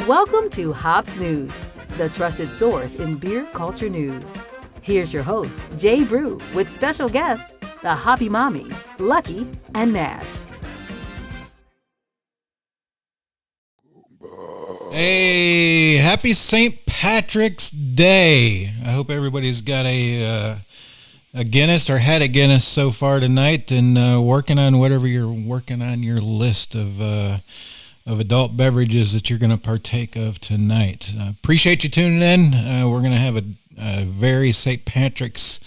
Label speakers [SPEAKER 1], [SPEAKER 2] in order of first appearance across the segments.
[SPEAKER 1] Welcome to Hops News, the trusted source in beer culture news. Here's your host, Jay Brew, with special guests, the Hoppy Mommy, Lucky, and Nash.
[SPEAKER 2] Hey, happy St. Patrick's Day. I hope everybody's got a Guinness or had a Guinness so far tonight and working on whatever you're working on your list of adult beverages that you're going to partake of tonight. Appreciate you tuning in. We're going to have a very St. Patrick's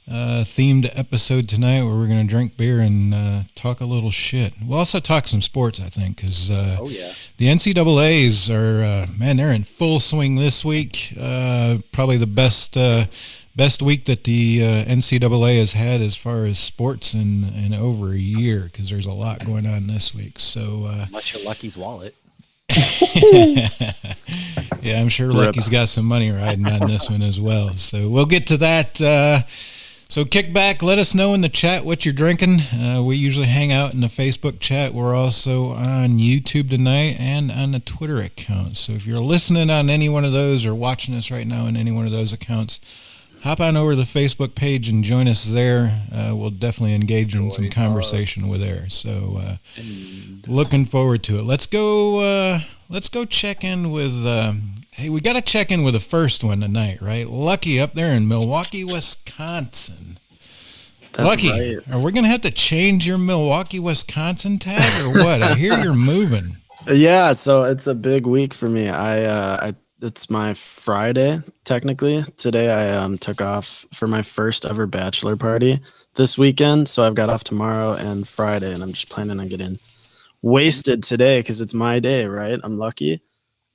[SPEAKER 2] themed episode tonight where we're going to drink beer and talk a little shit. We'll also talk some sports, I think, because the NCAAs are, they're in full swing this week. Probably the best week that the NCAA has had as far as sports in over a year, because there's a lot going on this week. So
[SPEAKER 3] much of Lucky's wallet.
[SPEAKER 2] Yeah, I'm sure Lucky's got some money riding on this one as well. So we'll get to that. So kick back, let us know in the chat what you're drinking. We usually hang out in the Facebook chat. We're also on YouTube tonight and on the Twitter account. So if you're listening on any one of those or watching us right now in any one of those accounts, hop on over to the Facebook page and join us there. We'll definitely engage in some conversation with there. So looking forward to it. Let's go check in with hey, we got to check in with the first one tonight, right? Lucky up there in Milwaukee, Wisconsin.
[SPEAKER 4] That's
[SPEAKER 2] Lucky,
[SPEAKER 4] right.
[SPEAKER 2] Are we going to have to change your Milwaukee, Wisconsin tag or what? I hear you're moving.
[SPEAKER 4] Yeah, so it's a big week for me. It's my Friday, technically. Today I took off for my first ever bachelor party this weekend, so I've got off tomorrow and Friday, and I'm just planning on getting wasted today because it's my day, right? I'm lucky.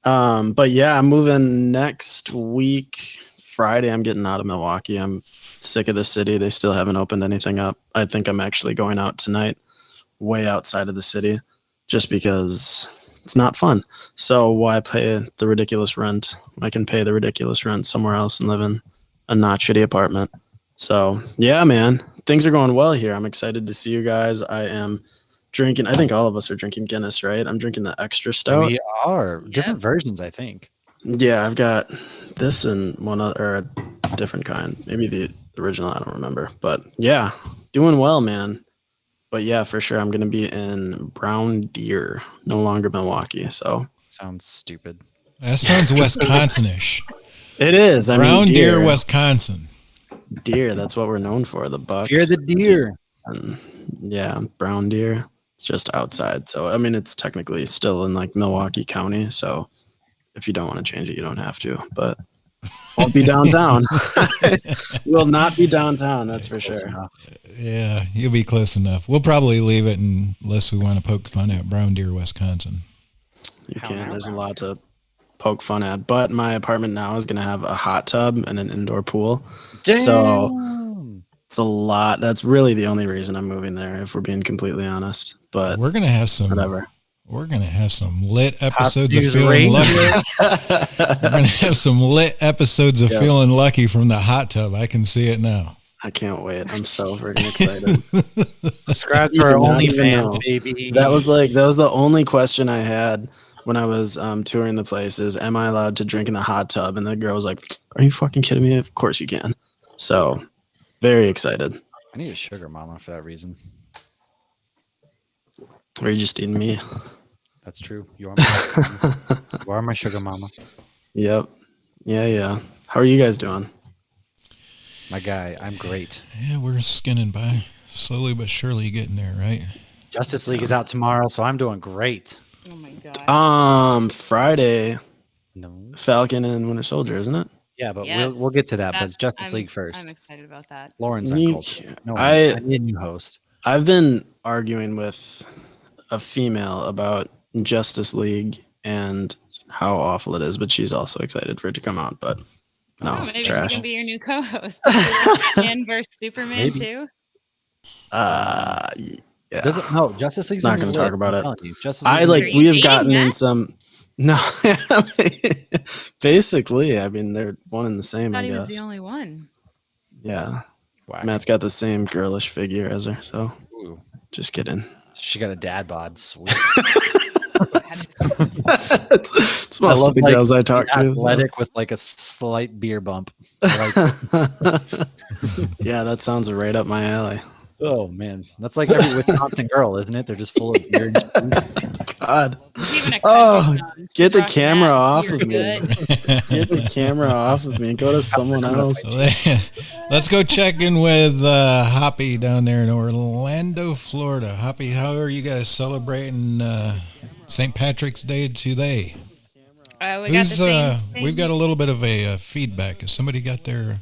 [SPEAKER 4] But yeah, I'm moving next week. Friday, I'm getting out of Milwaukee. I'm sick of the city. They still haven't opened anything up. I think I'm actually going out tonight, way outside of the city, just because it's not fun. So why pay the ridiculous rent? I can pay the ridiculous rent somewhere else and live in a not shitty apartment. So yeah, man, things are going well here. I'm excited to see you guys. I am drinking. I think all of us are drinking Guinness, right? I'm drinking the extra stout.
[SPEAKER 3] We are different versions, I think.
[SPEAKER 4] Yeah, I've got this and one other, or a different kind. Maybe the original. I don't remember. But yeah, doing well, man. But yeah, for sure, I'm going to be in Brown Deer, no longer Milwaukee. So
[SPEAKER 3] Sounds stupid.
[SPEAKER 2] That sounds Wisconsin-ish.
[SPEAKER 4] it is. I
[SPEAKER 2] Brown
[SPEAKER 4] mean,
[SPEAKER 2] Deer, Wisconsin.
[SPEAKER 4] Deer. That's what we're known for. The Bucks.
[SPEAKER 3] Fear the deer.
[SPEAKER 4] And yeah, Brown Deer. It's just outside. So I mean, it's technically still in like Milwaukee County. So if you don't want to change it, you don't have to. But won't be downtown. Will not be downtown. That's for sure.
[SPEAKER 2] Yeah, you'll be close enough. We'll probably leave it unless we want to poke fun at Brown Deer, Wisconsin.
[SPEAKER 4] You can. There's a lot to poke fun at. But my apartment now is going to have a hot tub and an indoor pool.
[SPEAKER 3] Damn.
[SPEAKER 4] So it's a lot. That's really the only reason I'm moving there, if we're being completely honest. But
[SPEAKER 2] we're gonna have some.
[SPEAKER 4] Whatever.
[SPEAKER 2] We're gonna have some lit episodes of Feeling Lucky. We're gonna have some lit episodes of Feeling Lucky from the hot tub. I can see it now.
[SPEAKER 4] I can't wait. I'm so freaking excited.
[SPEAKER 3] Subscribe to our OnlyFans, baby.
[SPEAKER 4] That was the only question I had when I was touring the place is, am I allowed to drink in the hot tub? And the girl was like, are you fucking kidding me? Of course you can. So very excited.
[SPEAKER 3] I need a sugar mama for that reason.
[SPEAKER 4] Or are you just eating me?
[SPEAKER 3] That's true. You are my sugar mama.
[SPEAKER 4] Yep. Yeah. How are you guys doing?
[SPEAKER 3] My guy, I'm great.
[SPEAKER 2] Yeah, we're skinning by. Slowly but surely getting there, right?
[SPEAKER 3] Justice League is out tomorrow, so I'm doing great.
[SPEAKER 5] Oh my god.
[SPEAKER 4] Friday,
[SPEAKER 3] No.
[SPEAKER 4] Falcon and Winter Soldier, isn't it?
[SPEAKER 3] Yeah, but
[SPEAKER 5] Yes.
[SPEAKER 3] we'll get to that.
[SPEAKER 5] That-
[SPEAKER 3] But Justice
[SPEAKER 5] I'm-
[SPEAKER 3] League first.
[SPEAKER 5] I'm excited about that.
[SPEAKER 3] Lauren's
[SPEAKER 4] You
[SPEAKER 3] on culture.
[SPEAKER 4] can't-
[SPEAKER 3] No,
[SPEAKER 4] I-
[SPEAKER 3] I need a new host.
[SPEAKER 4] I've been arguing with a female about Justice League and how awful it is, but she's also excited for it to come out. But no,
[SPEAKER 5] Oh, maybe
[SPEAKER 4] trash.
[SPEAKER 5] she can be your new co-host. Batman versus Superman
[SPEAKER 3] Maybe.
[SPEAKER 5] too.
[SPEAKER 4] Yeah.
[SPEAKER 3] Doesn't no Justice League's
[SPEAKER 4] Not
[SPEAKER 3] gonna
[SPEAKER 4] gonna talk about it.
[SPEAKER 3] Justice
[SPEAKER 4] I
[SPEAKER 3] League's
[SPEAKER 4] like
[SPEAKER 5] Are you
[SPEAKER 4] we have
[SPEAKER 5] dating
[SPEAKER 4] gotten in
[SPEAKER 5] Matt?
[SPEAKER 4] some. No, basically, I mean they're one and the
[SPEAKER 5] I
[SPEAKER 4] same.
[SPEAKER 5] thought
[SPEAKER 4] I
[SPEAKER 5] he was
[SPEAKER 4] guess.
[SPEAKER 5] the only one.
[SPEAKER 4] Yeah,
[SPEAKER 3] Whack.
[SPEAKER 4] Matt's got the same girlish figure as her, so
[SPEAKER 3] Ooh.
[SPEAKER 4] just kidding.
[SPEAKER 3] She got a dad bod. Sweet.
[SPEAKER 4] it's most of the
[SPEAKER 3] like,
[SPEAKER 4] girls I talk to. so.
[SPEAKER 3] Athletic with like a slight beer bump. Like,
[SPEAKER 4] Yeah, that sounds right up my alley.
[SPEAKER 3] oh man, that's like every Wisconsin girl, isn't it? They're just full of beer.
[SPEAKER 4] God,
[SPEAKER 5] He's even a
[SPEAKER 4] Oh,
[SPEAKER 5] country song.
[SPEAKER 4] get
[SPEAKER 5] She's
[SPEAKER 4] the
[SPEAKER 5] rocking
[SPEAKER 4] camera
[SPEAKER 5] that.
[SPEAKER 4] off
[SPEAKER 5] You're
[SPEAKER 4] of me.
[SPEAKER 5] good.
[SPEAKER 4] Get the camera off of me. Go to someone else.
[SPEAKER 2] Let's go check in with Hoppy down there in Orlando, Florida. Hoppy, how are you guys celebrating St. Patrick's Day today?
[SPEAKER 5] We got the same thing.
[SPEAKER 2] We've got a little bit of a feedback. Has somebody got their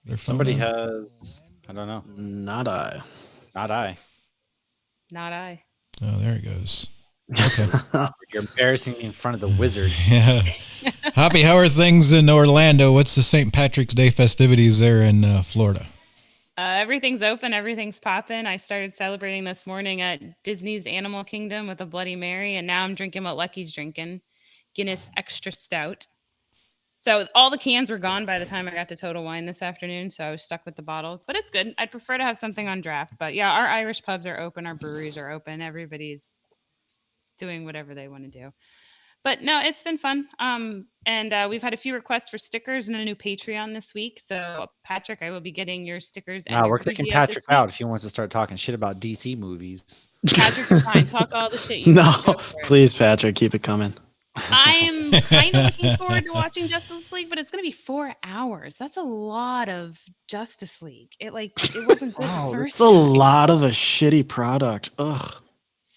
[SPEAKER 2] phone
[SPEAKER 3] Somebody
[SPEAKER 2] on?
[SPEAKER 3] has. I don't know.
[SPEAKER 4] Not I.
[SPEAKER 3] Not I.
[SPEAKER 5] Not I.
[SPEAKER 2] Oh, there it goes. Okay.
[SPEAKER 3] You're embarrassing me in front of the wizard.
[SPEAKER 2] Yeah. Hoppy, how are things in Orlando? What's the St. Patrick's Day festivities there in Florida?
[SPEAKER 5] Everything's open. Everything's popping. I started celebrating this morning at Disney's Animal Kingdom with a Bloody Mary, and now I'm drinking what Lucky's drinking, Guinness Extra Stout. So all the cans were gone by the time I got to Total Wine this afternoon, so I was stuck with the bottles. But it's good. I'd prefer to have something on draft. But yeah, our Irish pubs are open. Our breweries are open. Everybody's doing whatever they want to do. But no, it's been fun. And we've had a few requests for stickers and a new Patreon this week. So Patrick, I will be getting your stickers. And
[SPEAKER 3] Now
[SPEAKER 5] your
[SPEAKER 3] we're kicking
[SPEAKER 5] koozie
[SPEAKER 3] Patrick
[SPEAKER 5] this week.
[SPEAKER 3] out if he wants to start talking shit about DC movies.
[SPEAKER 5] Patrick, you're fine. Talk all the shit you
[SPEAKER 4] No,
[SPEAKER 5] want. Go for it.
[SPEAKER 4] please, Patrick, keep it coming.
[SPEAKER 5] I'm kind of looking forward to watching Justice League, but it's going to be 4 hours. That's a lot of Justice League. It wasn't good the first
[SPEAKER 4] It's a
[SPEAKER 5] time.
[SPEAKER 4] lot of a shitty product. Ugh.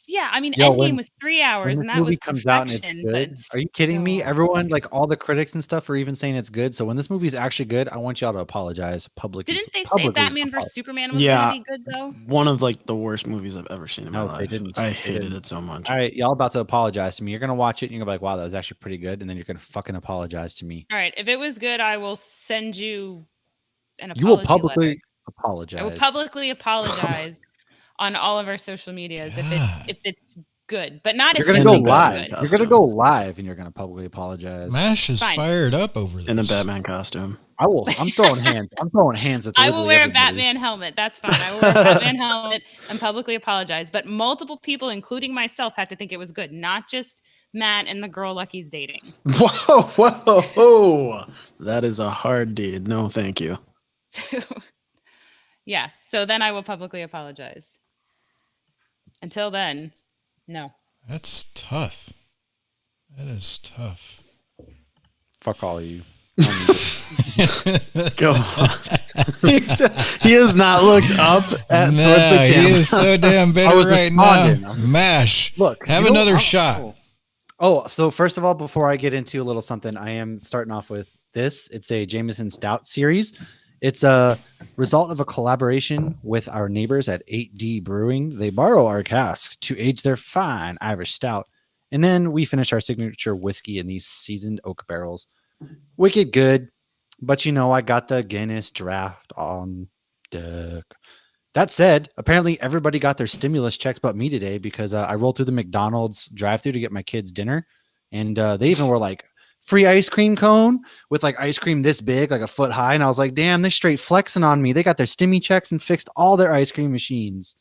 [SPEAKER 5] Yeah, I mean,
[SPEAKER 3] Yo,
[SPEAKER 5] Endgame
[SPEAKER 3] when-
[SPEAKER 5] was 3 hours,
[SPEAKER 3] When
[SPEAKER 5] and
[SPEAKER 3] this
[SPEAKER 5] that
[SPEAKER 3] movie
[SPEAKER 5] was
[SPEAKER 3] comes out and it's
[SPEAKER 5] perfection.
[SPEAKER 3] good,
[SPEAKER 5] But
[SPEAKER 3] are you kidding me?
[SPEAKER 5] still.
[SPEAKER 3] Everyone, like all the critics and stuff, are even saying it's good. So when this movie's actually good, I want y'all to apologize publicly.
[SPEAKER 5] Didn't they say
[SPEAKER 3] publicly
[SPEAKER 5] Batman
[SPEAKER 3] apologize.
[SPEAKER 5] vs Superman was
[SPEAKER 4] Yeah.
[SPEAKER 5] going to be good though?
[SPEAKER 4] One of like the worst movies I've ever seen in my
[SPEAKER 3] No, they
[SPEAKER 4] life.
[SPEAKER 3] didn't.
[SPEAKER 4] I
[SPEAKER 3] They
[SPEAKER 4] hated
[SPEAKER 3] didn't.
[SPEAKER 4] it so much.
[SPEAKER 3] All right, y'all about to apologize to me. You're gonna watch it and you're gonna be like, "Wow, that was actually pretty good," and then you're gonna fucking apologize to me.
[SPEAKER 5] All right, if it was good, I will send you an apology
[SPEAKER 3] You will
[SPEAKER 5] letter.
[SPEAKER 3] publicly apologize.
[SPEAKER 5] I will publicly apologize on all of our social medias if it's good, but not
[SPEAKER 3] You're
[SPEAKER 5] if
[SPEAKER 3] gonna
[SPEAKER 5] you
[SPEAKER 3] go
[SPEAKER 5] think it's
[SPEAKER 3] live.
[SPEAKER 5] good.
[SPEAKER 4] Batman
[SPEAKER 3] You're gonna go live and you're gonna publicly apologize.
[SPEAKER 2] Mash is
[SPEAKER 5] Fine.
[SPEAKER 2] fired up over this.
[SPEAKER 4] In a Batman costume.
[SPEAKER 3] I will. I'm throwing hands. I'm throwing hands with.
[SPEAKER 5] I will
[SPEAKER 3] literally
[SPEAKER 5] wear a
[SPEAKER 3] everybody.
[SPEAKER 5] Batman helmet. That's fine. I will wear a Batman helmet and publicly apologize. But multiple people, including myself, had to think it was good, not just Matt and the girl Lucky's dating.
[SPEAKER 4] Whoa. That is a hard deed. No, thank you.
[SPEAKER 5] Yeah. So then I will publicly apologize. Until then, no.
[SPEAKER 2] That's tough. That is tough.
[SPEAKER 3] Fuck all of you.
[SPEAKER 4] Go on. He has not looked up towards the
[SPEAKER 2] he
[SPEAKER 4] camera.
[SPEAKER 2] is so damn
[SPEAKER 3] I
[SPEAKER 2] bitter
[SPEAKER 3] was
[SPEAKER 2] right
[SPEAKER 3] responding.
[SPEAKER 2] now.
[SPEAKER 3] I was-
[SPEAKER 2] Mash,
[SPEAKER 3] Look,
[SPEAKER 2] have
[SPEAKER 3] you know,
[SPEAKER 2] another
[SPEAKER 3] I'm-
[SPEAKER 2] shot.
[SPEAKER 3] Oh, so first of all, before I get into a little something, I am starting off with this. It's a Jameson Stout series. It's a result of a collaboration with our neighbors at 8D Brewing. They borrow our casks to age their fine Irish stout. And then we finish our signature whiskey in these seasoned oak barrels. Wicked good. But I got the Guinness draft on deck. That said, apparently everybody got their stimulus checks but me today because I rolled through the McDonald's drive-thru to get my kids dinner, and they even were like free ice cream cone with like ice cream this big, like a foot high, and I was like, damn, they straight flexing on me. They got their stimmy checks and fixed all their ice cream machines.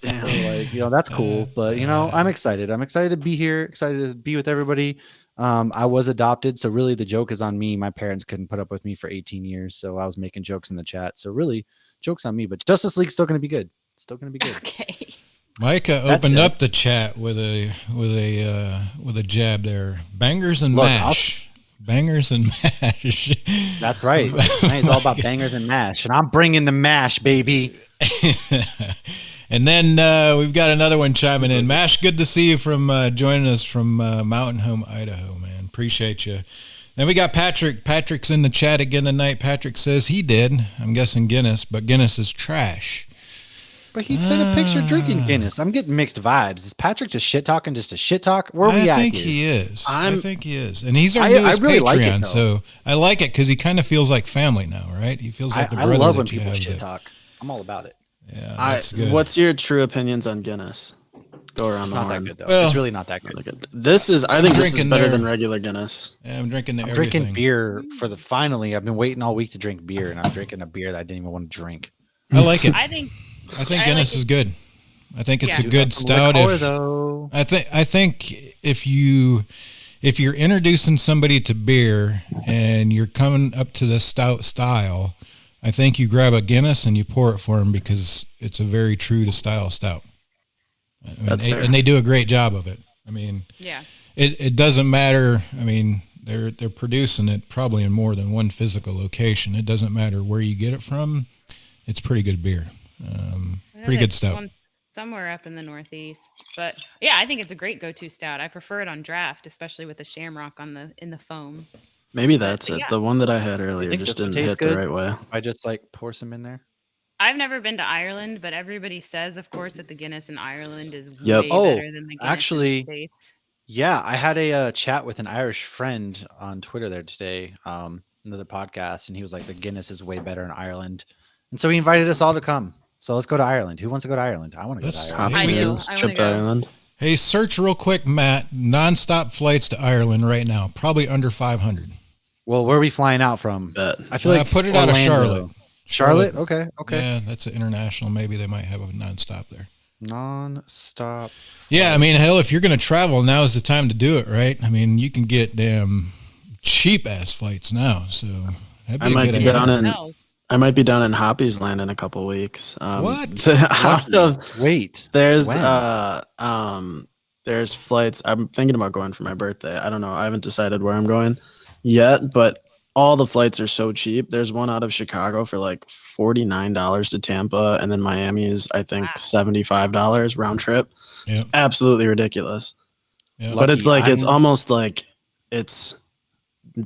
[SPEAKER 3] Damn, like that's cool, but I'm excited. I'm excited to be here. Excited to be with everybody. I was adopted, so really the joke is on me. My parents couldn't put up with me for 18 years, so I was making jokes in the chat. So really, joke's on me. But Justice League's still going to be good. Still going to be good.
[SPEAKER 5] Okay.
[SPEAKER 2] Micah opened up the chat with a jab there. Bangers and mash. Bangers and mash.
[SPEAKER 3] That's right. It's all about bangers and mash, and I'm bringing the mash, baby.
[SPEAKER 2] And then we've got another one chiming in. Mash, good to see you from joining us from Mountain Home, Idaho, man. Appreciate you. Then we got Patrick. Patrick's in the chat again tonight. Patrick says he did. I'm guessing Guinness, but Guinness is trash.
[SPEAKER 3] But he sent a picture drinking Guinness. I'm getting mixed vibes. Is Patrick just shit talking, just a shit talk? Where are we at?
[SPEAKER 2] I think he is. I think he is. And he's our newest
[SPEAKER 3] really
[SPEAKER 2] Patreon,
[SPEAKER 3] like it,
[SPEAKER 2] so I like it because he kind of feels like family now, right? He feels like the brother.
[SPEAKER 3] I love when
[SPEAKER 2] that you
[SPEAKER 3] people
[SPEAKER 2] have
[SPEAKER 3] shit
[SPEAKER 2] that-
[SPEAKER 3] talk. I'm all about it.
[SPEAKER 2] Yeah, that's good.
[SPEAKER 4] What's your true opinions on Guinness? Go around
[SPEAKER 3] It's
[SPEAKER 4] the
[SPEAKER 3] not that
[SPEAKER 4] horn.
[SPEAKER 3] good though.
[SPEAKER 2] Well,
[SPEAKER 3] it's really not that good.
[SPEAKER 4] Look at- This is, I think this is
[SPEAKER 2] drinking
[SPEAKER 4] better
[SPEAKER 2] their-
[SPEAKER 4] than regular Guinness.
[SPEAKER 2] Yeah, I'm drinking the
[SPEAKER 3] I'm
[SPEAKER 2] everything.
[SPEAKER 3] drinking beer finally. I've been waiting all week to drink beer, and I'm drinking a beer that I didn't even want to drink.
[SPEAKER 2] I like it.
[SPEAKER 5] I think
[SPEAKER 2] Guinness is good. I think it's a
[SPEAKER 5] Yeah.
[SPEAKER 2] good stout.
[SPEAKER 3] Liqueur, though.
[SPEAKER 2] I think if you're introducing somebody to beer and you're coming up to the stout style, I think you grab a Guinness and you pour it for them because it's a very true to style stout. I mean,
[SPEAKER 4] That's fair.
[SPEAKER 2] and they do a great job of it. I mean,
[SPEAKER 5] yeah.
[SPEAKER 2] it doesn't matter. I mean, they're producing it probably in more than one physical location. It doesn't matter where you get it from. It's pretty good beer. Pretty good stout.
[SPEAKER 5] One somewhere up in the Northeast, but yeah, I think it's a great go-to stout. I prefer it on draft, especially with the shamrock in the foam.
[SPEAKER 4] Maybe that's it.
[SPEAKER 5] Yeah.
[SPEAKER 4] The one that I had earlier
[SPEAKER 3] think
[SPEAKER 4] just
[SPEAKER 3] this
[SPEAKER 4] didn't
[SPEAKER 3] tastes
[SPEAKER 4] hit
[SPEAKER 3] good?
[SPEAKER 4] the right way.
[SPEAKER 3] I just like pour some in there.
[SPEAKER 5] I've never been to Ireland, but everybody says, of course, that the Guinness in Ireland is
[SPEAKER 4] Yep.
[SPEAKER 5] way
[SPEAKER 3] Oh,
[SPEAKER 5] better than the Guinness
[SPEAKER 3] actually,
[SPEAKER 5] in the States.
[SPEAKER 3] Yeah, I had a chat with an Irish friend on Twitter there today, another podcast, and he was like, the Guinness is way better in Ireland. And so he invited us all to come. So let's go to Ireland. Who wants to go to Ireland? I want to go to
[SPEAKER 2] Let's-
[SPEAKER 3] Ireland.
[SPEAKER 4] Hoppy
[SPEAKER 5] I do.
[SPEAKER 4] St.
[SPEAKER 5] I
[SPEAKER 4] trip
[SPEAKER 5] wanna
[SPEAKER 4] to
[SPEAKER 5] go.
[SPEAKER 4] Ireland.
[SPEAKER 2] Hey, search real quick, Matt. Nonstop flights to Ireland right now, probably under 500.
[SPEAKER 3] Well, where are we flying out from?
[SPEAKER 4] Bet.
[SPEAKER 3] I feel like
[SPEAKER 2] put it out of
[SPEAKER 3] Orlando.
[SPEAKER 2] Charlotte.
[SPEAKER 3] Charlotte? Okay.
[SPEAKER 2] Yeah, that's an international. Maybe they might have a nonstop there.
[SPEAKER 3] Non-stop.
[SPEAKER 2] Yeah, I mean, hell, if you're going to travel, now is the time to do it, right? I mean, you can get damn cheap ass flights now, so that'd be
[SPEAKER 4] I
[SPEAKER 2] a
[SPEAKER 4] might
[SPEAKER 2] good
[SPEAKER 4] be
[SPEAKER 2] idea.
[SPEAKER 4] down in
[SPEAKER 5] No.
[SPEAKER 4] I might be down in Hoppy's Land in a couple weeks.
[SPEAKER 2] What?
[SPEAKER 4] Out of,
[SPEAKER 3] Wait.
[SPEAKER 4] there's
[SPEAKER 3] When?
[SPEAKER 4] there's flights. I'm thinking about going for my birthday. I don't know. I haven't decided where I'm going yet, but all the flights are so cheap. There's one out of Chicago for like $49 to Tampa, and then Miami is I think
[SPEAKER 5] Wow.
[SPEAKER 4] $75 round trip.
[SPEAKER 2] Yep.
[SPEAKER 4] It's absolutely ridiculous.
[SPEAKER 2] Yeah.
[SPEAKER 4] But it's
[SPEAKER 3] Lucky.
[SPEAKER 4] like it's
[SPEAKER 3] I'm-
[SPEAKER 4] almost like it's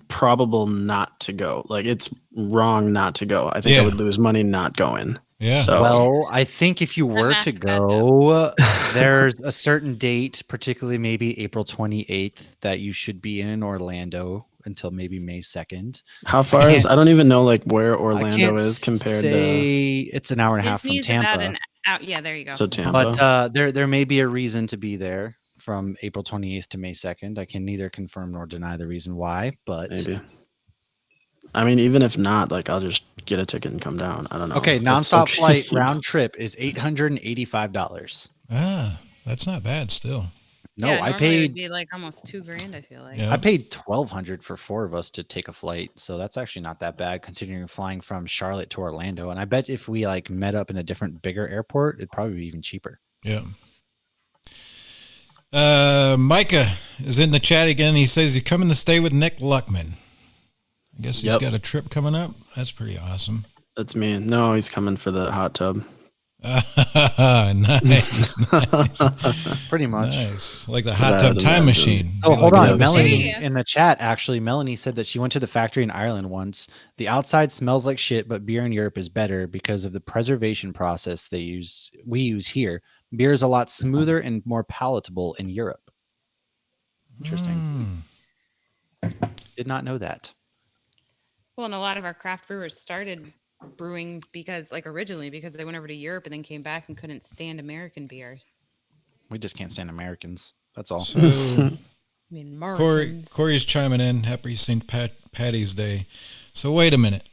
[SPEAKER 4] probable not to go. Like it's wrong not to go. I think
[SPEAKER 2] Yeah.
[SPEAKER 4] I would lose money not going.
[SPEAKER 2] Yeah.
[SPEAKER 4] So
[SPEAKER 3] Well, I think if you were
[SPEAKER 5] not
[SPEAKER 3] to
[SPEAKER 5] bad, though.
[SPEAKER 3] go, there's a certain date, particularly maybe April 28th, that you should be in Orlando until maybe May 2nd.
[SPEAKER 4] how far is?
[SPEAKER 3] can't-
[SPEAKER 4] I don't even know like where
[SPEAKER 3] I
[SPEAKER 4] Orlando
[SPEAKER 3] can't
[SPEAKER 4] is compared to
[SPEAKER 3] say it's an hour and a half from
[SPEAKER 5] Disney's about
[SPEAKER 3] Tampa.
[SPEAKER 5] yeah, there you go.
[SPEAKER 4] so Tampa.
[SPEAKER 3] But there may be a reason to be there from April 28th to May 2nd. I can neither confirm nor deny the reason why, but
[SPEAKER 4] Maybe. I mean, even if not, like I'll just get a ticket and come down. I don't know.
[SPEAKER 3] okay,
[SPEAKER 4] It's so
[SPEAKER 3] nonstop flight
[SPEAKER 4] cheap.
[SPEAKER 3] round trip is $885.
[SPEAKER 2] That's not bad still.
[SPEAKER 3] No,
[SPEAKER 5] Yeah,
[SPEAKER 3] I
[SPEAKER 5] normally it would
[SPEAKER 3] paid
[SPEAKER 5] be like almost $2,000. I feel like.
[SPEAKER 2] Yeah.
[SPEAKER 3] I paid $1,200 for 4 of us to take a flight, so that's actually not that bad considering you're flying from Charlotte to Orlando. And I bet if we like met up in a different, bigger airport, it'd probably be even cheaper.
[SPEAKER 2] Yeah. Micah is in the chat again. He says he's coming to stay with Nick Luckman. I guess he's
[SPEAKER 4] Yep.
[SPEAKER 2] got a trip coming up. That's pretty awesome.
[SPEAKER 4] That's me. No, he's coming for the hot tub.
[SPEAKER 2] Nice.
[SPEAKER 3] Pretty much.
[SPEAKER 2] Nice. Like the
[SPEAKER 4] what
[SPEAKER 2] hot
[SPEAKER 4] I
[SPEAKER 2] tub
[SPEAKER 4] would
[SPEAKER 2] time
[SPEAKER 4] imagine.
[SPEAKER 2] machine.
[SPEAKER 3] Oh,
[SPEAKER 2] Be
[SPEAKER 3] hold
[SPEAKER 2] like an
[SPEAKER 3] on.
[SPEAKER 2] episode
[SPEAKER 3] Melanie
[SPEAKER 5] of-
[SPEAKER 3] in the chat, actually, Melanie said that she went to the factory in Ireland once. The outside smells like shit, but beer in Europe is better because of the preservation process we use here. Beer is a lot smoother and more palatable in Europe. Interesting. Did not know that.
[SPEAKER 5] Well, and a lot of our craft brewers started brewing because, like, originally because they went over to Europe and then came back and couldn't stand American beer.
[SPEAKER 3] We just can't stand Americans. That's all.
[SPEAKER 2] So
[SPEAKER 5] I mean, Americans.
[SPEAKER 2] Corey's chiming in. Happy St. Patty's Day. So wait a minute.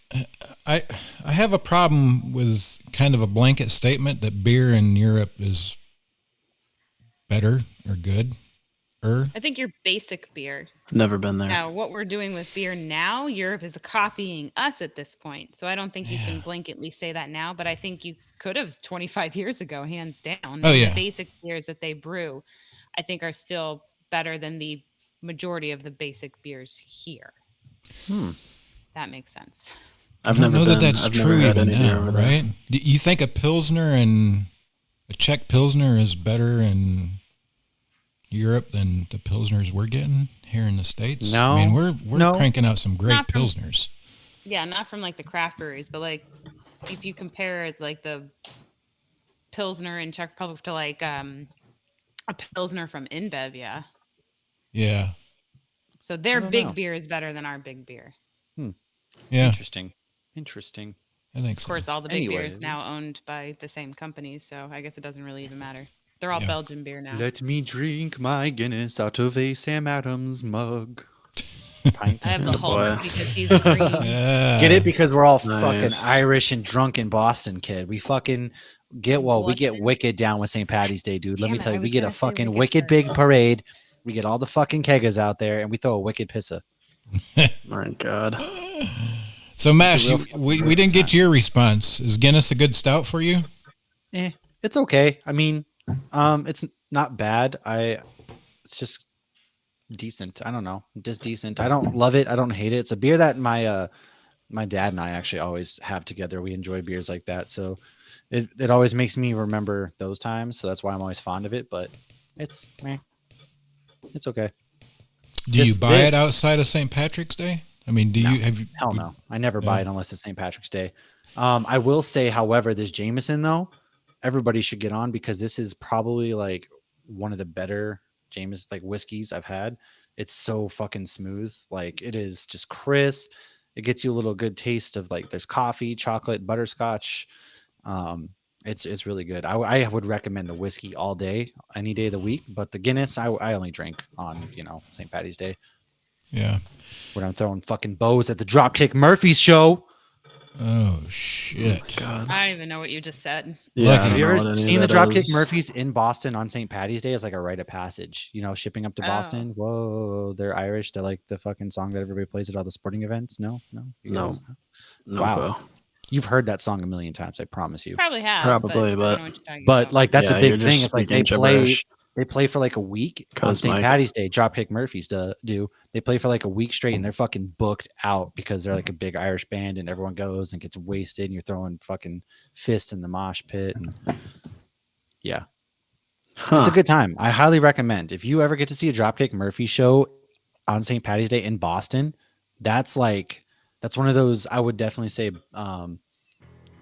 [SPEAKER 2] I have a problem with kind of a blanket statement that beer in Europe is better or good.
[SPEAKER 5] I think your basic beer.
[SPEAKER 4] Never been there.
[SPEAKER 5] Now, what we're doing with beer now, Europe is copying us at this point. So I don't think you can blanketly say that now, but I think you could have 25 years ago, hands down.
[SPEAKER 2] Oh,
[SPEAKER 5] And
[SPEAKER 2] yeah.
[SPEAKER 5] The basic beers that they brew, I think, are still better than the majority of the basic beers here. That makes sense.
[SPEAKER 4] I've
[SPEAKER 2] I don't
[SPEAKER 4] never
[SPEAKER 2] know
[SPEAKER 4] been.
[SPEAKER 2] that that's
[SPEAKER 4] I've never
[SPEAKER 2] true
[SPEAKER 4] had
[SPEAKER 2] even
[SPEAKER 4] any beer
[SPEAKER 2] now,
[SPEAKER 4] over there.
[SPEAKER 2] right? Do you think a Pilsner and a Czech Pilsner is better in Europe than the Pilsners we're getting here in the States?
[SPEAKER 3] No.
[SPEAKER 2] I mean, we're
[SPEAKER 3] No.
[SPEAKER 2] cranking out some great
[SPEAKER 5] Not from-
[SPEAKER 2] Pilsners.
[SPEAKER 5] Yeah, not from like the craft breweries, but like if you compare like the Pilsner in Czech Republic to like a Pilsner from InBev, yeah.
[SPEAKER 2] Yeah.
[SPEAKER 5] So their
[SPEAKER 3] don't
[SPEAKER 5] big
[SPEAKER 3] know.
[SPEAKER 5] beer is better than our big beer.
[SPEAKER 2] Yeah.
[SPEAKER 3] Interesting.
[SPEAKER 2] I think
[SPEAKER 5] Of
[SPEAKER 2] so.
[SPEAKER 5] course, all the big beer
[SPEAKER 3] Anyways.
[SPEAKER 5] is now owned by the same companies, so I guess it doesn't really even matter. They're all
[SPEAKER 2] Yeah.
[SPEAKER 5] Belgian beer now.
[SPEAKER 3] Let me drink my Guinness out of a Sam Adams mug. Pint.
[SPEAKER 5] I have the
[SPEAKER 4] Oh,
[SPEAKER 5] Hulk
[SPEAKER 4] boy.
[SPEAKER 5] because he's green.
[SPEAKER 2] Yeah.
[SPEAKER 3] Get it? Because we're all
[SPEAKER 4] Nice.
[SPEAKER 3] fucking Irish and drunk in Boston, kid. We fucking we get
[SPEAKER 5] Boston.
[SPEAKER 3] wicked down with St. Patty's Day, dude. Let
[SPEAKER 5] Damn
[SPEAKER 3] me
[SPEAKER 5] it,
[SPEAKER 3] tell
[SPEAKER 5] I
[SPEAKER 3] you, we
[SPEAKER 5] was
[SPEAKER 3] get a
[SPEAKER 5] gonna say
[SPEAKER 3] fucking
[SPEAKER 5] wicked
[SPEAKER 3] wicked
[SPEAKER 5] first.
[SPEAKER 3] big parade. We get all the fucking keggers out there, and we throw a wicked pissa.
[SPEAKER 4] My God.
[SPEAKER 2] So, Mash,
[SPEAKER 3] real
[SPEAKER 2] we didn't get your response. Is Guinness a good stout for you?
[SPEAKER 3] It's okay. I mean, it's not bad. It's just decent. I don't know, just decent. I don't love it. I don't hate it. It's a beer that my dad and I actually always have together. We enjoy beers like that, so it always makes me remember those times. So that's why I'm always fond of it. But it's okay.
[SPEAKER 2] Do you
[SPEAKER 3] This-
[SPEAKER 2] buy
[SPEAKER 3] this-
[SPEAKER 2] it outside of St. Patrick's Day? I mean,
[SPEAKER 3] No.
[SPEAKER 2] have you?
[SPEAKER 3] Hell no. I never
[SPEAKER 2] No.
[SPEAKER 3] buy it unless it's St. Patrick's Day. I will say, however, this Jameson though, everybody should get on because this is probably like one of the better Jameson like whiskeys I've had. It's so fucking smooth. Like it is just crisp. It gets you a little good taste of like there's coffee, chocolate, butterscotch. It's really good. I would recommend the whiskey all day, any day of the week. But the Guinness, I only drink on St. Patty's Day
[SPEAKER 2] Yeah.
[SPEAKER 3] when I'm throwing fucking bows at the Dropkick Murphys show.
[SPEAKER 2] Oh shit.
[SPEAKER 4] God.
[SPEAKER 5] I don't even know what you just said.
[SPEAKER 4] Yeah.
[SPEAKER 2] Lucky.
[SPEAKER 4] I
[SPEAKER 3] Have
[SPEAKER 4] don't
[SPEAKER 3] you
[SPEAKER 4] know
[SPEAKER 3] ever
[SPEAKER 4] what any
[SPEAKER 3] seen the
[SPEAKER 4] of that
[SPEAKER 3] Dropkick
[SPEAKER 4] is.
[SPEAKER 3] Murphys in Boston on St. Patty's Day as like a rite of passage? Shipping up to
[SPEAKER 5] Oh.
[SPEAKER 3] Boston. Whoa, they're Irish. They're like the fucking song that everybody plays at all the sporting events. No, You
[SPEAKER 4] No.
[SPEAKER 3] guys-
[SPEAKER 4] No.
[SPEAKER 3] Wow. You've heard that song a million times. I promise you.
[SPEAKER 5] Probably have.
[SPEAKER 4] Probably,
[SPEAKER 5] I don't
[SPEAKER 4] but-
[SPEAKER 5] know what you're talking
[SPEAKER 3] But
[SPEAKER 5] about.
[SPEAKER 3] like that's
[SPEAKER 4] Yeah,
[SPEAKER 3] a
[SPEAKER 4] you're
[SPEAKER 3] big
[SPEAKER 4] just
[SPEAKER 3] thing. It's like they
[SPEAKER 4] speaking
[SPEAKER 3] play.
[SPEAKER 4] gibberish.
[SPEAKER 3] They play for like a week on
[SPEAKER 4] Cause
[SPEAKER 3] St.
[SPEAKER 4] Mike.
[SPEAKER 3] Patty's Day. Dropkick Murphys do. They play for like a week straight, and they're fucking booked out because they're like a big Irish band, and everyone goes and gets wasted, and you're throwing fucking fists in the mosh pit. And yeah,
[SPEAKER 4] Huh.
[SPEAKER 3] it's a good time. I highly recommend. If you ever get to see a Dropkick Murphy show on St. Patty's Day in Boston, that's one of those I would definitely say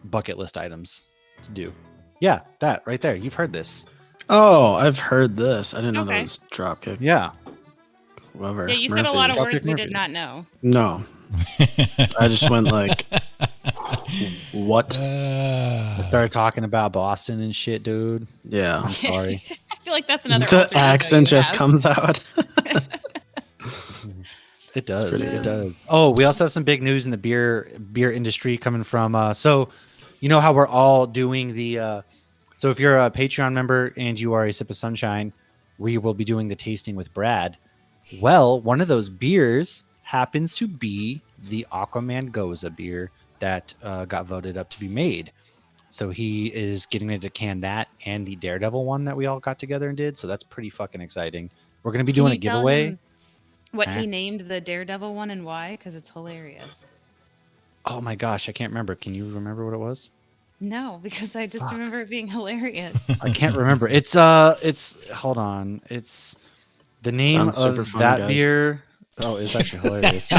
[SPEAKER 3] bucket list items to do. Yeah, that right there. You've heard this.
[SPEAKER 4] Oh, I've heard this. I didn't know
[SPEAKER 5] Okay.
[SPEAKER 4] that was Dropkick.
[SPEAKER 3] Yeah.
[SPEAKER 4] Whoever.
[SPEAKER 5] Yeah, you said a lot of
[SPEAKER 3] Murphy's.
[SPEAKER 5] words we
[SPEAKER 3] Murphy.
[SPEAKER 5] did not know.
[SPEAKER 4] No. I just went like, what?
[SPEAKER 3] I started talking about Boston and shit, dude.
[SPEAKER 4] Yeah.
[SPEAKER 3] I'm sorry.
[SPEAKER 5] I feel like that's another
[SPEAKER 4] The
[SPEAKER 5] alter ego
[SPEAKER 4] accent
[SPEAKER 5] you
[SPEAKER 4] just
[SPEAKER 5] have.
[SPEAKER 4] comes out.
[SPEAKER 3] It does.
[SPEAKER 4] pretty
[SPEAKER 3] It
[SPEAKER 4] good.
[SPEAKER 3] does. Oh, we also have some big news in the beer industry coming from. So, you know how we're all doing the. So if you're a Patreon member and you are a Sip of Sunshine, we will be doing the tasting with Brad. Well, one of those beers happens to be the Aquaman Goza beer that got voted up to be made. So he is getting ready to can that and the Daredevil one that we all got together and did. So that's pretty fucking exciting. We're going to be
[SPEAKER 5] Can
[SPEAKER 3] doing a
[SPEAKER 5] you tell
[SPEAKER 3] giveaway.
[SPEAKER 5] him what
[SPEAKER 3] Huh?
[SPEAKER 5] he named the Daredevil one and why? Because it's hilarious.
[SPEAKER 3] Oh my gosh, I can't remember. Can you remember what it was?
[SPEAKER 5] No, because I just remember it being hilarious.
[SPEAKER 3] I can't remember. It's hold on. It's the name
[SPEAKER 4] Sounds super
[SPEAKER 3] of
[SPEAKER 4] funny,
[SPEAKER 3] that
[SPEAKER 4] guys.
[SPEAKER 3] beer. Oh, it's actually hilarious.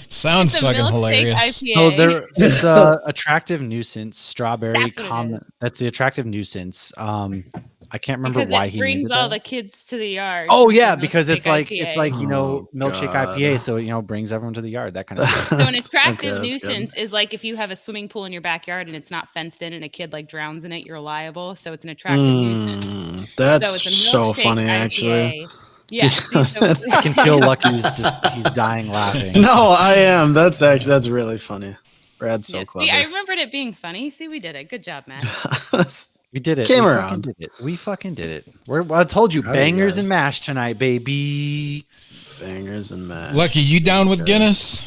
[SPEAKER 2] Sounds
[SPEAKER 5] It's a
[SPEAKER 2] fucking
[SPEAKER 5] milkshake
[SPEAKER 2] hilarious.
[SPEAKER 5] IPA.
[SPEAKER 3] So it's attractive nuisance strawberry
[SPEAKER 5] That's what it
[SPEAKER 3] common.
[SPEAKER 5] is.
[SPEAKER 3] That's the attractive nuisance. I can't remember
[SPEAKER 5] because
[SPEAKER 3] why
[SPEAKER 5] it
[SPEAKER 3] he
[SPEAKER 5] brings
[SPEAKER 3] named
[SPEAKER 5] all
[SPEAKER 3] that.
[SPEAKER 5] the kids to the yard.
[SPEAKER 3] Oh
[SPEAKER 5] with the
[SPEAKER 3] yeah, because it's
[SPEAKER 5] milkshake
[SPEAKER 3] like
[SPEAKER 5] IPA.
[SPEAKER 4] Oh,
[SPEAKER 3] milkshake
[SPEAKER 4] God.
[SPEAKER 3] IPA, so brings everyone to the yard. That kind of stuff.
[SPEAKER 5] So an attractive
[SPEAKER 4] Okay, that's good.
[SPEAKER 5] nuisance is like if you have a swimming pool in your backyard and it's not fenced in and a kid like drowns in it, you're liable. So it's an attractive nuisance.
[SPEAKER 4] That's
[SPEAKER 5] So it's a
[SPEAKER 4] so
[SPEAKER 5] milkshake
[SPEAKER 4] funny,
[SPEAKER 5] IPA.
[SPEAKER 4] actually.
[SPEAKER 5] Yeah. See, so
[SPEAKER 3] I can feel Lucky's he's dying laughing.
[SPEAKER 4] No, I am. That's really funny. Brad's so
[SPEAKER 5] yeah.
[SPEAKER 4] clever.
[SPEAKER 5] See, I remembered it being funny. See, we did it. Good job, Matt.
[SPEAKER 3] We did it.
[SPEAKER 4] Came
[SPEAKER 3] we
[SPEAKER 4] around.
[SPEAKER 3] Fucking did it. We fucking did it. I told you,
[SPEAKER 4] Proud of you
[SPEAKER 3] bangers
[SPEAKER 4] guys.
[SPEAKER 3] and mash tonight, baby.
[SPEAKER 4] Bangers and mash.
[SPEAKER 2] Lucky, you down with Guinness?